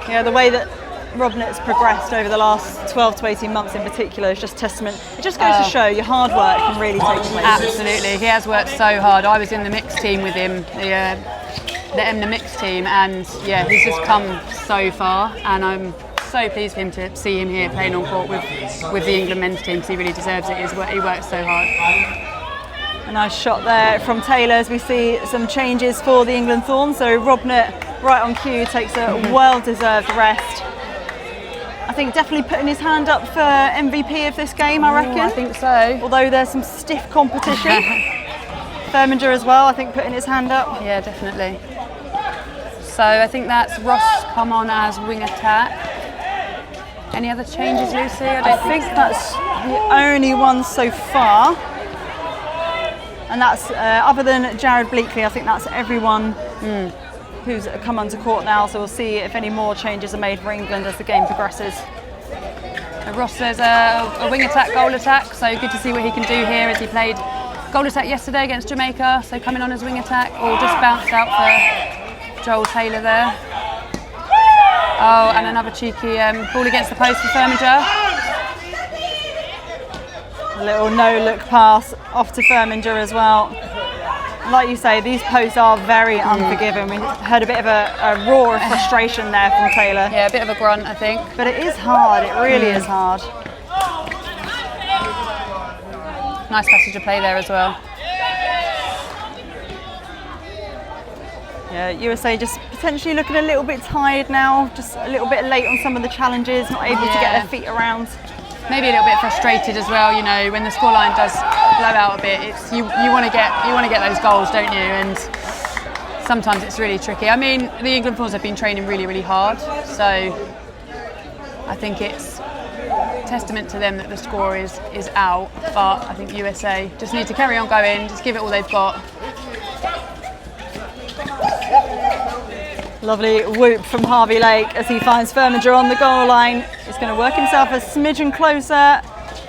Yeah, the way that Robnett's progressed over the last 12 to 18 months in particular is just testament. It just goes to show your hard work can really take place. Absolutely, he has worked so hard. I was in the mixed team with him, the EMMNA mixed team, and yeah, he's just come so far, and I'm so pleased for him to see him here playing on court with the England men's team, because he really deserves it. He works so hard. A nice shot there from Taylor as we see some changes for the England Thorns. So Robnett, right on cue, takes a well-deserved rest. I think definitely putting his hand up for MVP of this game, I reckon. I think so. Although there's some stiff competition. Firminger as well, I think putting his hand up. Yeah, definitely. So I think that's Ross come on as wing attack. Any other changes, Lucy? I think that's the only one so far. And that's, other than Jared Bleakley, I think that's everyone who's come onto court now. So we'll see if any more changes are made for England as the game progresses. Ross says a wing attack, goal attack. So good to see what he can do here as he played goal attack yesterday against Jamaica. So coming on as wing attack, or just bounced out for Joel Taylor there. Oh, and another cheeky ball against the post for Firminger. A little no-look pass off to Firminger as well. Like you say, these posts are very unforgiving. We heard a bit of a roar of frustration there from Taylor. Yeah, a bit of a grunt, I think. But it is hard, it really is hard. Nice passage of play there as well. Yeah, USA just potentially looking a little bit tired now, just a little bit late on some of the challenges, not able to get their feet around. Maybe a little bit frustrated as well. You know, when the scoreline does blow out a bit, it's you want to get those goals, don't you? And sometimes it's really tricky. I mean, the England Thorns have been training really, really hard, so I think it's testament to them that the score is out. But I think USA just need to carry on going, just give it all they've got. Lovely whoop from Harvey Lake as he finds Firminger on the goal line. He's going to work himself a smidgen closer.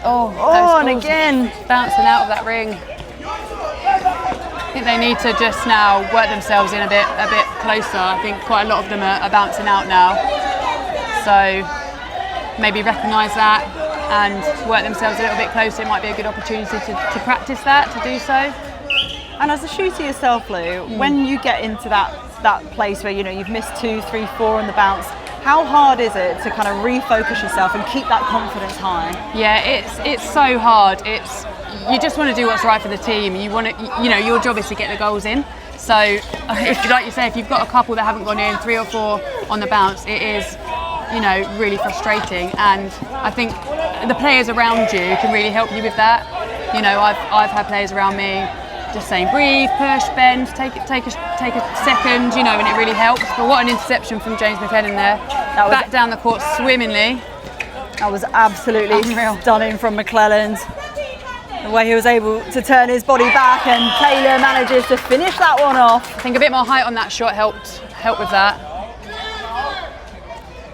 Oh, and again. Bouncing out of that ring. I think they need to just now work themselves in a bit closer. I think quite a lot of them are bouncing out now. So maybe recognise that and work themselves a little bit closer. It might be a good opportunity to practice that, to do so. And as a shooter yourself, Lou, when you get into that place where you've missed 2, 3, 4 on the bounce, how hard is it to kind of refocus yourself and keep that confidence high? Yeah, it's so hard. You just want to do what's right for the team. You want to, your job is to get the goals in. So if, like you say, if you've got a couple that haven't gone in, 3 or 4 on the bounce, it is, really frustrating. And I think the players around you can really help you with that. I've had players around me just saying breathe, push, bend, take a second, and it really helps. But what an interception from James McLennan there. That was back down the court swimmingly. That was absolutely stunning from McClelland. The way he was able to turn his body back, and Taylor manages to finish that one off. I think a bit more height on that shot helped with that.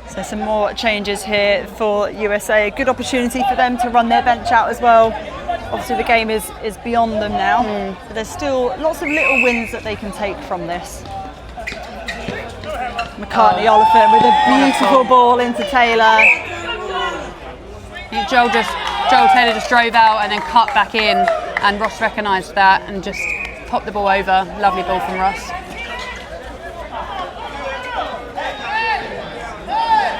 So some more changes here for USA. A good opportunity for them to run their bench out as well. Obviously the game is beyond them now, but there's still lots of little wins that they can take from this. McCartney Oliphant with a beautiful ball into Taylor. I think Joel Taylor just drove out and then cut back in, and Ross recognised that and just popped the ball over. Lovely ball from Ross.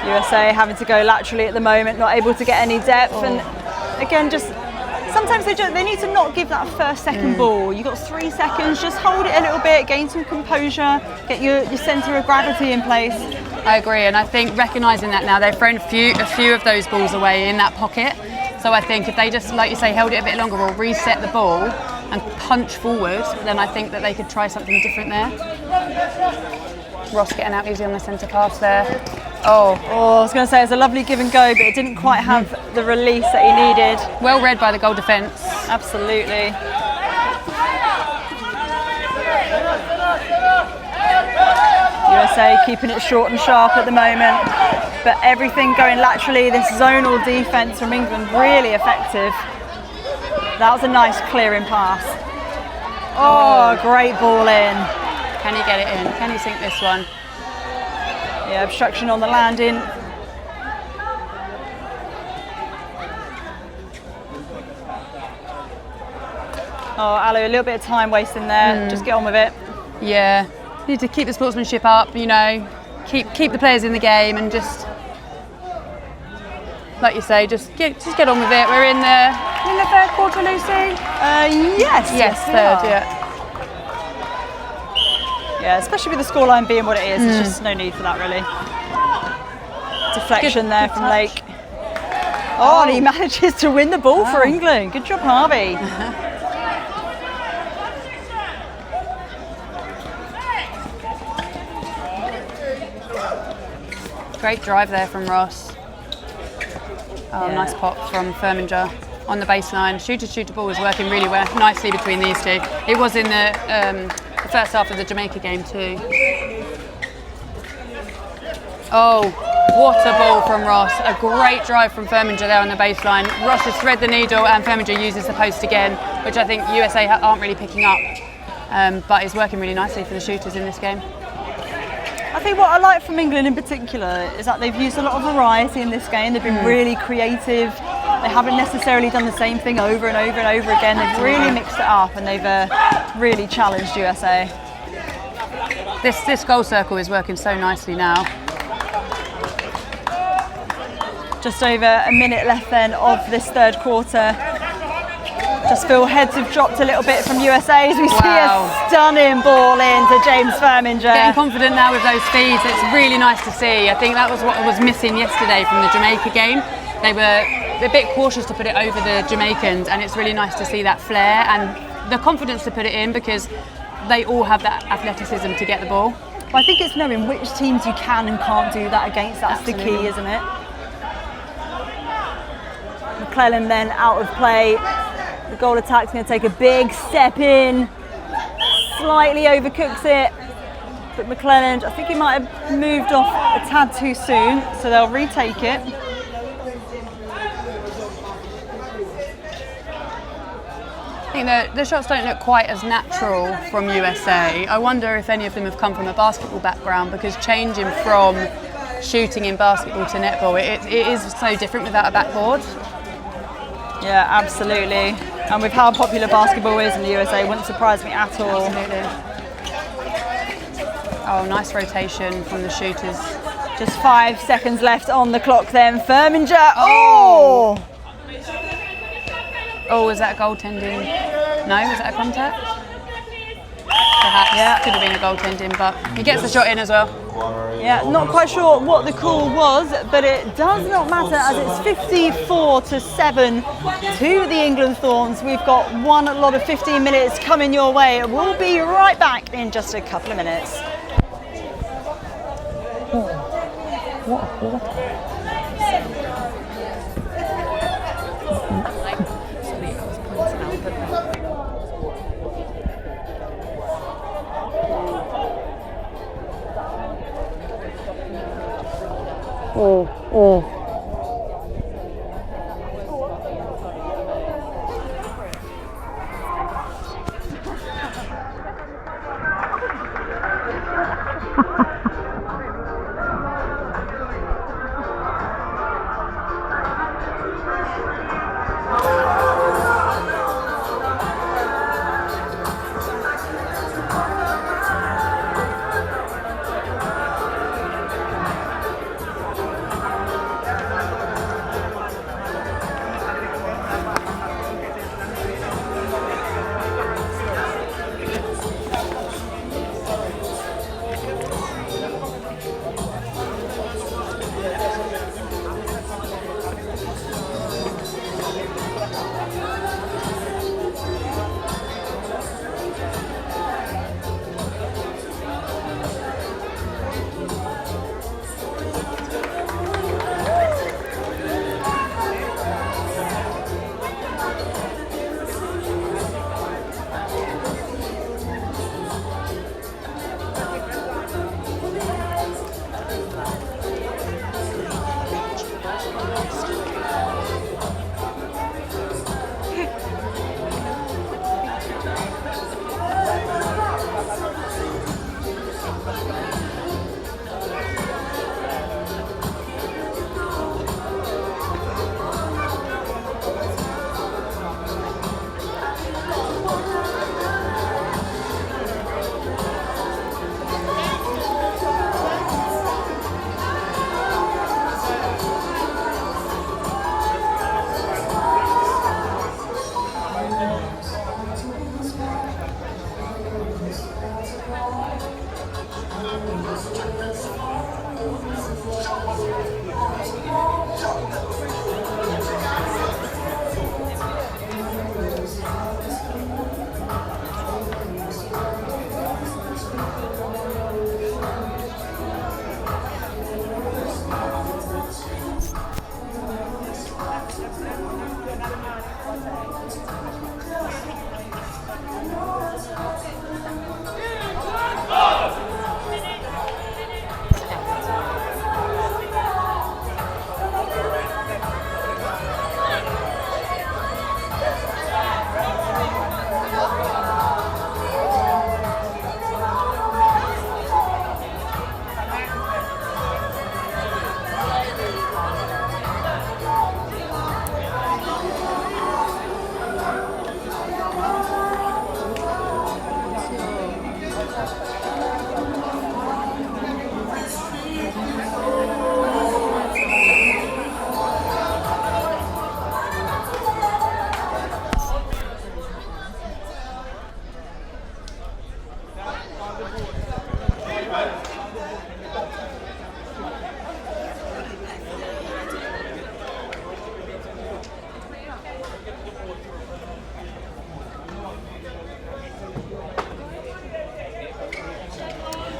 USA having to go laterally at the moment, not able to get any depth, and again sometimes they need to not give that first second ball. You've got 3 seconds, just hold it a little bit, gain some composure, get your centre of gravity in place. I agree, and I think recognising that now, they've thrown a few of those balls away in that pocket. So I think if they just, like you say, held it a bit longer or reset the ball and punch forward, then I think that they could try something different there. Ross getting out easy on the centre pass there. Oh, I was going to say it's a lovely give and go, but it didn't quite have the release that he needed. Well read by the goal defence. Absolutely. USA keeping it short and sharp at the moment, but everything going laterally. This zonal defence from England really effective. That was a nice clearing pass. Oh, great ball in. Can he get it in? Can he sink this one? Yeah, obstruction on the landing. Oh, Alu, a little bit of time wasting there. Just get on with it. Yeah, need to keep the sportsmanship up. Keep the players in the game, and just, like you say, just get on with it. We're in the third quarter, Lucy. Yes, third. Yeah. Yeah, especially with the scoreline being what it is, there's just no need for that really. deflection there from touch. Lake. Oh, and he manages to win the ball for England. Good job, Harvey. Great drive there from Ross. Oh, Yeah. nice pop from Firminger on the baseline. Shooter ball was working really well, nicely between these two. It was in the first half of the Jamaica game too. Oh, what a ball from Ross. A great drive from Firminger there on the baseline. Ross has thread the needle and Firminger uses the post again, which I think USA aren't really picking up, but is working really nicely for the shooters in this game. I think what I like from England in particular is that they've used a lot of variety in this game. They've been really creative. They haven't necessarily done the same thing over and over and over again. They've really mixed it up and they've really challenged USA. This goal circle is working so nicely now. Just over a minute left then of this third quarter. Just feel heads have dropped a little bit from USA as we see a stunning ball into James Firminger. Getting confident now with those feeds. It's really nice to see. I think that was what was missing yesterday from the Jamaica game. They were a bit cautious to put it over the Jamaicans, and it's really nice to see that flair and the confidence to put it in because they all have that athleticism to get the ball. Well, I think it's knowing which teams you can and can't do that against. That's the key, isn't it? McClellan then out of play. The goal attack's going to take a big step in, slightly overcooks it, but McClellan, I think he might have moved off a tad too soon, so they'll retake it. I think the shots don't look quite as natural from USA. I wonder if any of them have come from a basketball background because changing from shooting in basketball to netball, it is so different without a backboard. Yeah, absolutely. And with how popular basketball is in the USA, it wouldn't surprise me at all. Absolutely. Oh, nice rotation from the shooters. Just 5 seconds left on the clock then. Firminger, oh! Oh, was that a goaltending? No, was that a contact? Perhaps. Yeah. Could have been a goaltending, but he gets the shot in as well. Yeah, not quite sure what the call was, but it does not matter as it's 54-7 to the England Thorns. We've got one lot of 15 minutes coming your way. We'll be right back in just a couple of minutes.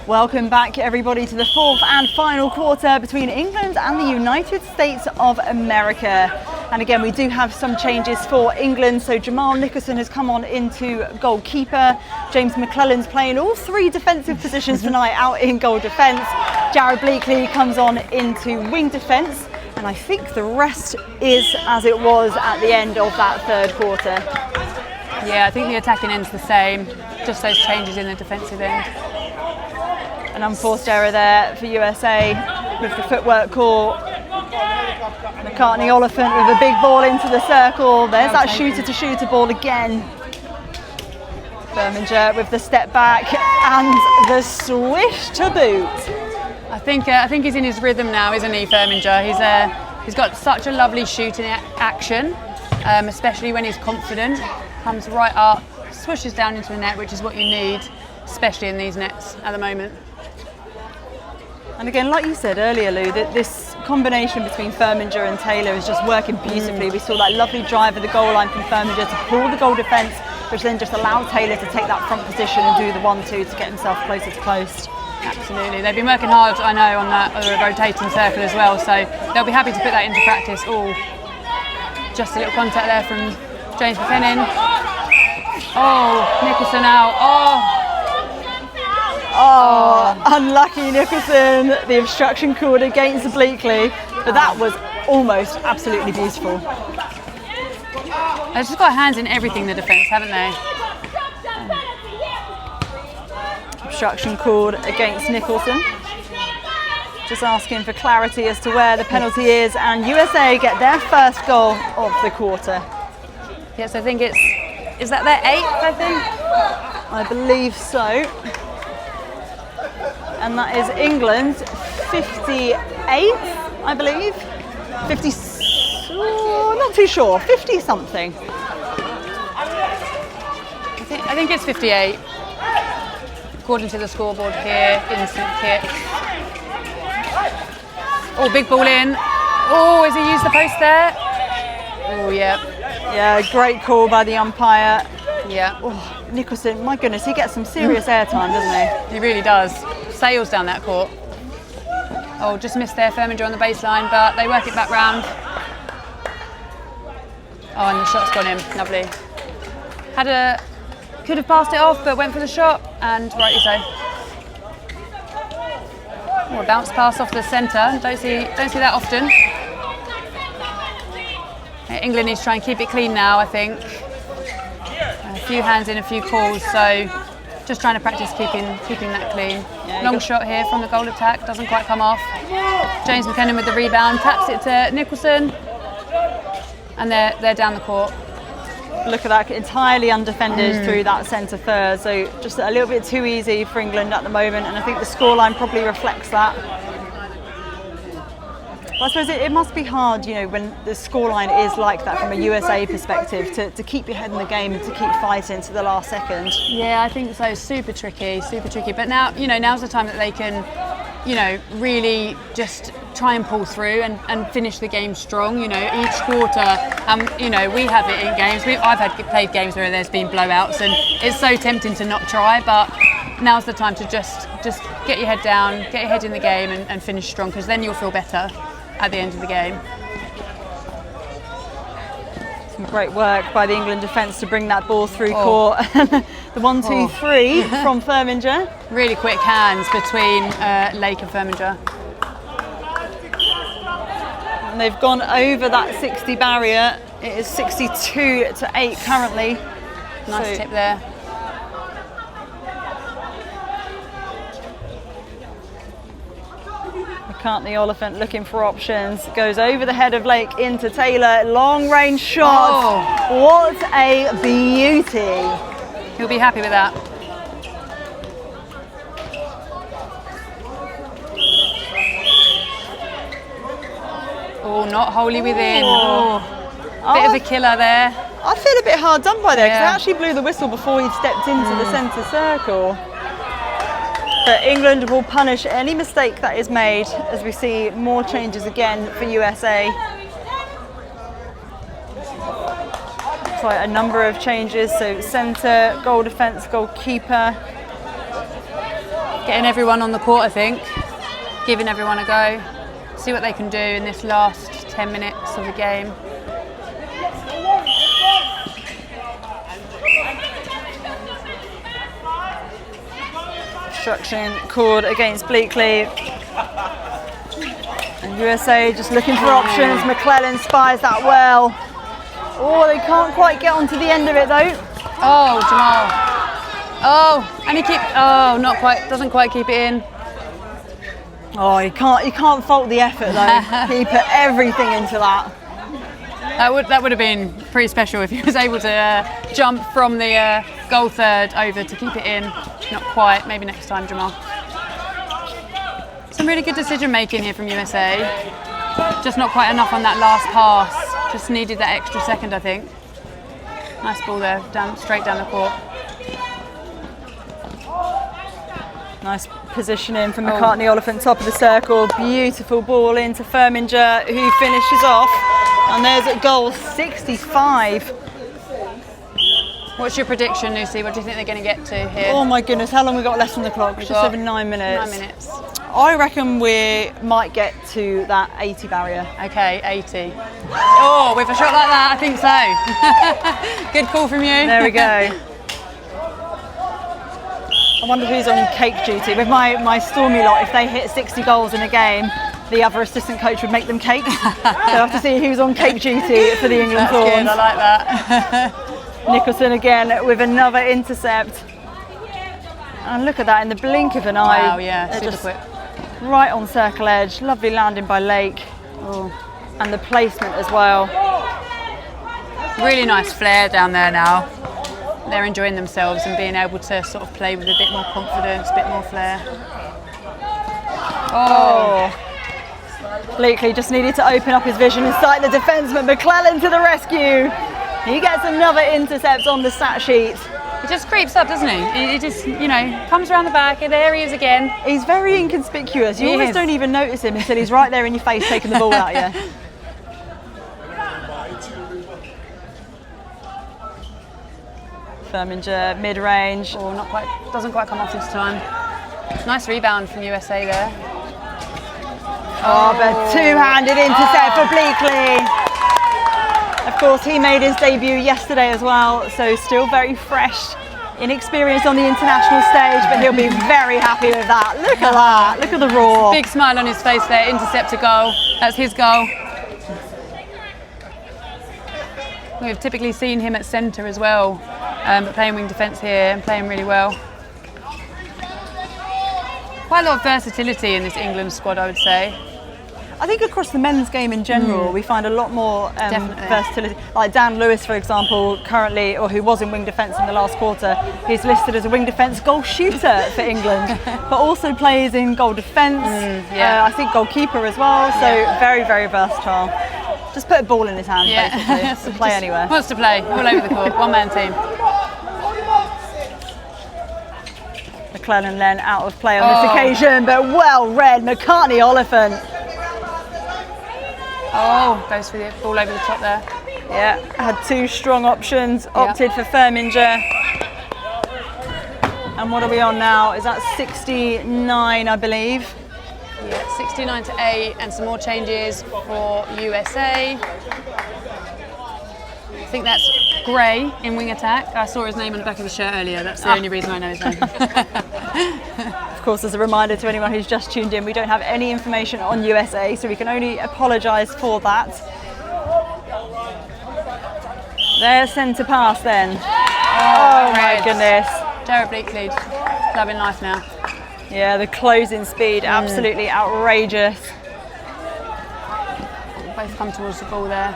Welcome back everybody to the fourth and final quarter between England and the United States of America. And again, we do have some changes for England. So Jamal Nicholson has come on into goalkeeper. James McClellan's playing all three defensive positions tonight out in goal defence. Jared Bleakley comes on into wing defence. And I think the rest is as it was at the end of that third quarter. Yeah, I think the attacking end's the same, just those changes in the defensive end. An unforced error there for USA with the footwork call. McCartney Oliphant with a big ball into the circle. There's that shooter-to-shooter ball again. Firminger with the step back and the swish to boot. I think he's in his rhythm now, isn't he, Firminger? He's got such a lovely shooting action, especially when he's confident. Comes right up, swishes down into the net, which is what you need, especially in these nets at the moment. And again, like you said earlier, Lou, that this combination between Firminger and Taylor is just working beautifully. We saw that lovely drive of the goal line from Firminger to pull the goal defence, which then just allowed Taylor to take that front position and do the 1-2 to get himself closer to post. Absolutely, they've been working hard, I know, on that rotating circle as well, so they'll be happy to put that into practice. Oh, just a little contact there from James McKinnon. Oh, Nicholson out. Oh, unlucky Nicholson. The obstruction called against Bleakley, but that was almost absolutely beautiful. They've just got hands in everything, the defence, haven't they? Obstruction called against Nicholson. Just asking for clarity as to where the penalty is, and USA get their first goal of the quarter. Yes, I think is that their 8th, I think? I believe so. And that is England's 58th, I believe. 50, not too sure, 50 something. I think it's 58. According to the scoreboard here, instant kick. Oh, big ball in. Oh, has he used the post there? Oh, yeah. Yeah, great call by the umpire. Yeah. Oh, Nicholson, my goodness, he gets some serious airtime, doesn't He really does. Sails down that court. Oh, just missed there, Firminger on the baseline, but they work it back round. Oh, and the shot's gone in. Lovely. Could have passed it off, but went for the shot, and rightly so. Oh, a bounce pass off the centre. Don't see that often. England needs to try and keep it clean now, I think. A few hands in, a few calls, so just trying to practice keeping that clean. Yeah, long shot here from the goal attack, doesn't quite come off. James McKinnon with the rebound, taps it to Nicholson, and they're down the court. Look at that, entirely undefended through that centre third, so just a little bit too easy for England at the moment, and I think the scoreline probably reflects that. But I suppose it must be hard, you know, when the scoreline is like that from a USA perspective, to keep your head in the game and to keep fighting to the last second. Yeah, I think so. Super tricky. But now, you know, now's the time that they can, you know, really just try and pull through and finish the game strong. You know, each quarter, you know, we have it in games. I've played games where there's been blowouts, and it's so tempting to not try. But now's the time to just get your head down, get your head in the game, and finish strong, because then you'll feel better at the end of the game. Some great work by the England defence to bring that ball through court. The 1-2-3 from Firminger. Really quick hands between Lake and Firminger. And they've gone over that 60 barrier. It is 62-8 currently. Nice tip there. McCartney Oliphant looking for options. Goes over the head of Lake into Taylor. Long range shot. Oh. What a beauty. He'll be happy with that. Oh, not wholly within. Bit of a killer there. I feel a bit hard done by there, because I actually blew the whistle before he'd stepped into the centre circle. But England will punish any mistake that is made, as we see more changes again for USA. So a number of changes, so centre, goal defence, goalkeeper. Getting everyone on the court, I think. Giving everyone a go. See what they can do in this last 10 minutes of the game. Obstruction called against Bleakley. And USA just looking for options. McClellan spies that well. Oh, they can't quite get onto the end of it though. Oh, Jamal. Oh, and he not quite, doesn't quite keep it in. Oh, you can't fault the effort though. He put everything into that. That would have been pretty special if he was able to jump from the goal third over to keep it in. Not quite. Maybe next time, Jamal. Some really good decision making here from USA. Just not quite enough on that last pass. Just needed that extra second, I think. Nice ball there, straight down the court. Nice positioning from McCartney Oliphant, top of the circle. Beautiful ball into Firminger, who finishes off. And there's at goal 65. What's your prediction, Lucy? What do you think they're going to get to here? Oh my goodness, how long have we got left on the clock? Just over 9 minutes. 9 minutes. I reckon we might get to that 80 barrier. Okay, 80. Oh, with a shot like that, I think so. Good call from you. There we go. I wonder who's on cake duty. With my Stormy lot, if they hit 60 goals in a game, the other assistant coach would make them cakes. So I have to see who's on cake duty for the England That's Thorns. good, I like that. Nicholson again with another intercept. And look at that, in the blink of an eye. Wow, yeah, super quick. Right on circle edge, lovely landing by Lake. Oh. And the placement as well. Really nice flare down there now. They're enjoying themselves and being able to sort of play with a bit more confidence, a bit more flair. Oh. Bleakley just needed to open up his vision and sight the defenseman. McClellan to the rescue. He gets another intercept on the stat sheet. He just creeps up, doesn't he? He just, comes around the back, and there he is again. He's very inconspicuous. You almost don't even notice him until he's right there in your face taking the ball at you. Firminger, mid-range. Oh, not quite, doesn't quite come off this time. Nice rebound from USA there. Oh, but two-handed intercept for Bleakley. Of course, he made his debut yesterday as well, so still very fresh, inexperienced on the international stage, but he'll be very happy with that. Look at that, look at the roar. Big smile on his face there, intercept a goal. That's his goal. We've typically seen him at centre as well, but playing wing defence here and playing really well. Quite a lot of versatility in this England squad, I would say. I think across the men's game in general, we find a lot more versatility. Like Dan Lewis, for example, currently, or who was in wing defence in the last quarter, he's listed as a wing defence goal shooter for England, but also plays in goal defence. I think goalkeeper as well. So very, very versatile. Just put a ball in his hand, basically, to play anywhere. Wants to play all over the court, one-man team. McClellan then out of play on this occasion, but well read, McCartney Oliphant. Oh, goes for the ball over the top there. Yeah, had two strong options, opted for Firminger. And what are we on now? Is that 69, I believe? Yeah, 69 to 8, and some more changes for USA. I think that's Gray in wing attack. I saw his name on the back of the shirt earlier. That's the only reason I know his name. Of course, as a reminder to anyone who's just tuned in, we don't have any information on USA, so we can only apologise for that. Their centre pass then. Oh my goodness. Jared Bleakley, loving life now. Yeah, the closing speed, absolutely outrageous. Both come towards the ball there.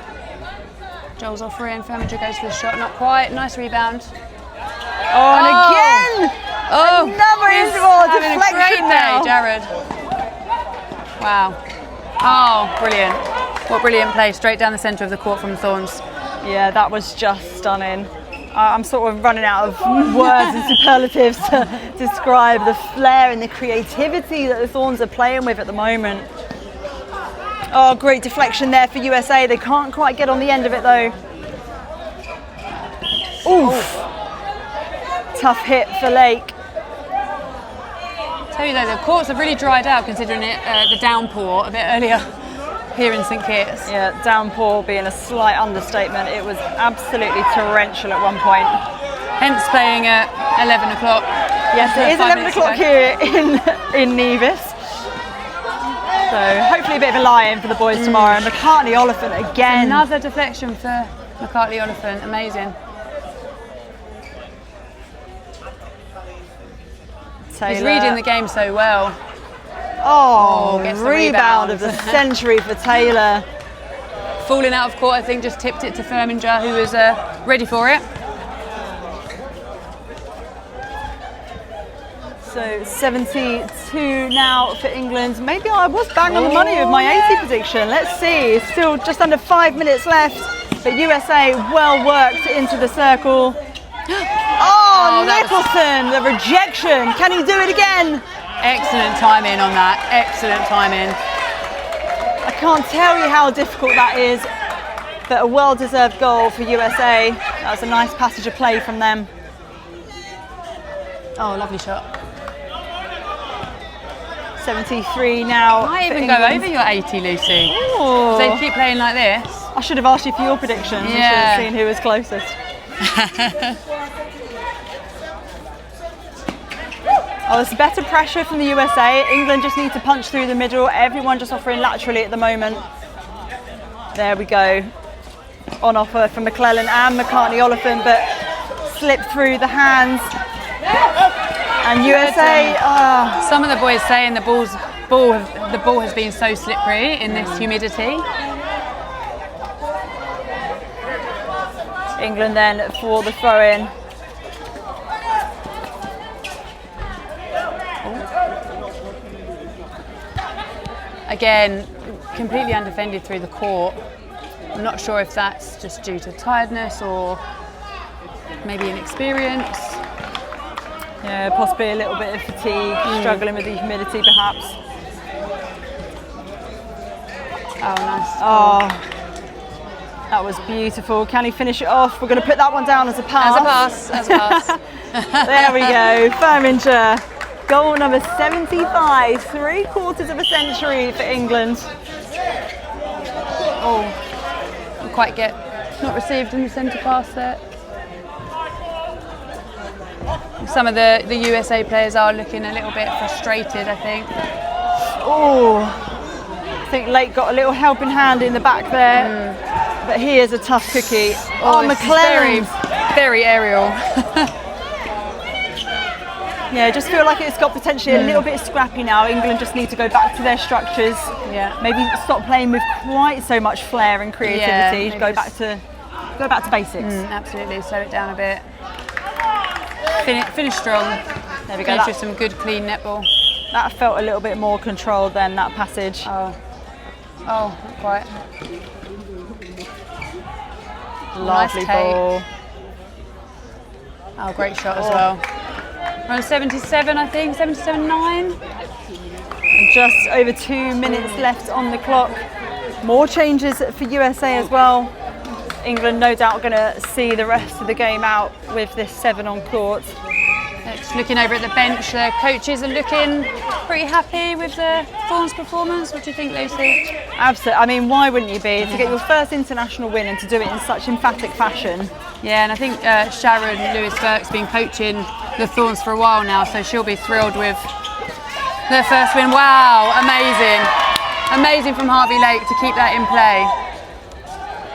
Joel's offering, Firminger goes for the shot, not quite. Nice rebound. Oh, and again! Another deflection great now. day, Jared. Wow. Oh, brilliant. What brilliant play, straight down the centre of the court from Thorns. Yeah, that was just stunning. I'm sort of running out of words and superlatives to describe the flair and the creativity that the Thorns are playing with at the moment. Oh, great deflection there for USA. They can't quite get on the end of it though. Oof. Tough hit for Lake. Tell you though, the courts have really dried out considering the downpour a bit earlier here in St Kitts. Yeah, downpour being a slight understatement. It was absolutely torrential at one point. Hence playing at 11 o'clock. Yes, it is 11 o'clock here in Nevis. So hopefully a bit of a lie-in for the boys tomorrow. And McCartney Oliphant again. Another deflection for McCartney Oliphant, amazing. Taylor. He's reading the game so well. Oh, gets the rebound of the century for Taylor. Falling out of court, I think, just tipped it to Firminger, who was ready for it. So 72 now for England. Maybe I was bang on the money with my 80 prediction. Let's see. Still just under 5 minutes left. But USA well worked into the circle. Oh, Nicholson, the rejection. Can he do it again? Excellent timing on that. Excellent timing. I can't tell you how difficult that is, but a well-deserved goal for USA. That was a nice passage of play from them. Oh, lovely shot. 73 now. Might even for go England. over your 80, Lucy. Ooh. They keep playing like this. I should have asked you for your predictions. We should have seen who was closest. Oh, there's better pressure from the USA. England just need to punch through the middle. Everyone just offering laterally at the moment. There we go. On offer from McClellan and McCartney Oliphant, but slipped through the hands. And USA. Some of the boys saying the ball has been so slippery in this humidity. England then for the throw-in. Again, completely undefended through the court. I'm not sure if that's just due to tiredness or maybe inexperience. Yeah, possibly a little bit of fatigue, struggling with the humidity perhaps. Oh, nice. Oh, that was beautiful. Can he finish it off? We're going to put that one down as a pass. As a pass. There we go, Firminger. Goal number 75, 3/4 of a century for England. Oh, didn't quite get, not received in the centre pass there. Some of the USA players are looking a little bit frustrated, I think. Oh, I think Lake got a little helping hand in the back there, but he is a tough cookie. Oh, McClellan. Very aerial. Yeah, just feel like it's got potentially a little bit scrappy now. England just need to go back to their structures. Yeah. Maybe stop playing with quite so much flair and creativity. Yeah, go back to basics. Absolutely, slow it down a bit. Finish strong. There we go. Finish with some good clean netball. That felt a little bit more controlled than that passage. Oh, not quite. Lovely nice ball. Oh, great shot as well. Around 77, I think, 77.9. And just over 2 minutes left on the clock. More changes for USA as well. England no doubt going to see the rest of the game out with this 7 on court. Just looking over at the bench, the coaches are looking pretty happy with the Thorns performance. What do you think, Lucy? Absolutely. I mean, why wouldn't you be? To get your first international win and to do it in such emphatic fashion. Yeah, and I think Sharon Lewis-Burke's been coaching the Thorns for a while now, so she'll be thrilled with their first win. Wow, amazing. Amazing from Harvey Lake to keep that in play.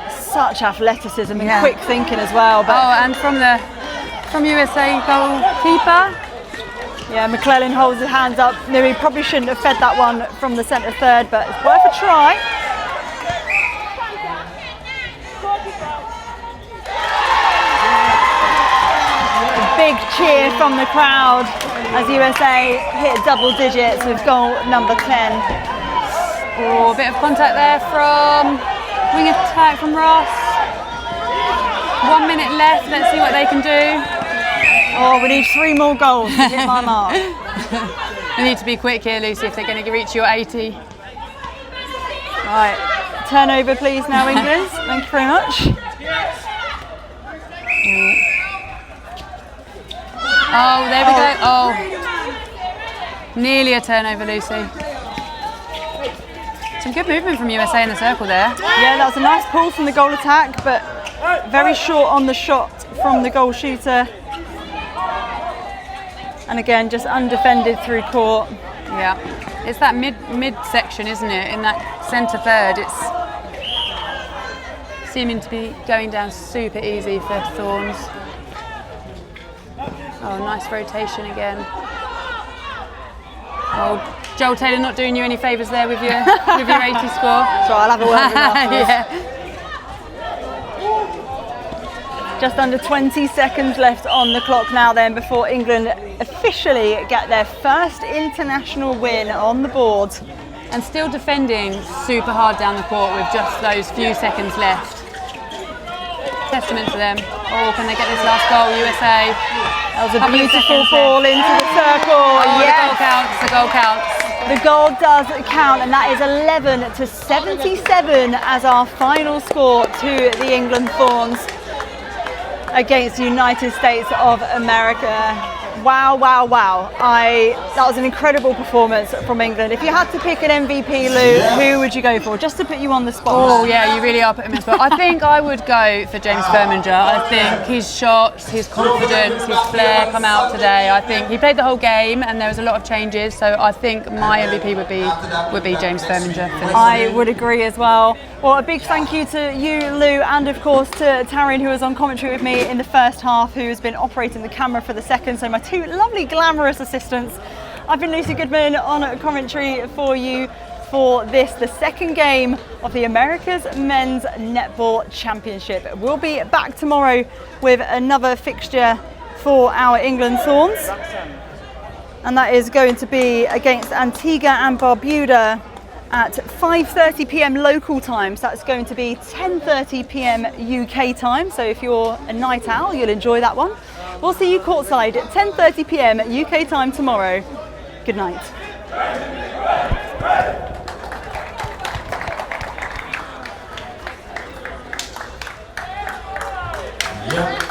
Such athleticism and quick thinking as well. But and from USA goalkeeper. Yeah, McClellan holds his hands up. No, he probably shouldn't have fed that one from the centre third, but it's worth a try. A big cheer from the crowd as USA hit double digits with goal number 10. Oh, a bit of contact there from wing attack from Ross. 1 minute left, let's see what they can do. Oh, we need 3 more goals to hit my mark. They need to be quick here, Lucy, if they're going to reach your 80. Right, turnover please now, England. Thank you very much. Oh, there we go. Oh, Nearly a turnover, Lucy. Some good movement from USA in the circle there. Yeah, that was a nice pull from the goal attack, but very short on the shot from the goal shooter. And again, just undefended through court. Yeah, it's that mid section, isn't it? In that centre third, it's seeming to be going down super easy for Thorns. Oh, nice rotation again. Oh, Joel Taylor not doing you any favours there with your 80 score. So I'll have a word with that. Yeah. Just under 20 seconds left on the clock now then before England officially get their first international win on the board. And still defending super hard down the court with just those few seconds left. Testament to them. Oh, can they get this last goal, USA? That was a beautiful ball into the circle. Oh, yes. the goal counts. The goal does count, and that is 11-77 as our final score to the England Thorns against the United States of America. Wow, wow, wow. That was an incredible performance from England. If you had to pick an MVP, Lou, who would you go for? Just to put you on the spot. Oh yeah, you really are putting me on the spot. I think I would go for James Firminger. I think his shots, his confidence, his flair come out today. I think he played the whole game and there was a lot of changes, so I think my MVP would be James Firminger. I would agree as well. Well, a big thank you to you, Lou, and of course to Taryn, who was on commentary with me in the first half, who has been operating the camera for the second. So my two lovely glamorous assistants. I've been Lucy Goodman on commentary for you for this, the second game of the America's Men's Netball Championship. We'll be back tomorrow with another fixture for our England Thorns, and that is going to be against Antigua and Barbuda at 5:30 p.m. local time, so that's going to be 10:30 p.m. UK time. So if you're a night owl, you'll enjoy that one. We'll see you courtside at 10:30 p.m. UK time tomorrow. Good night. Yeah.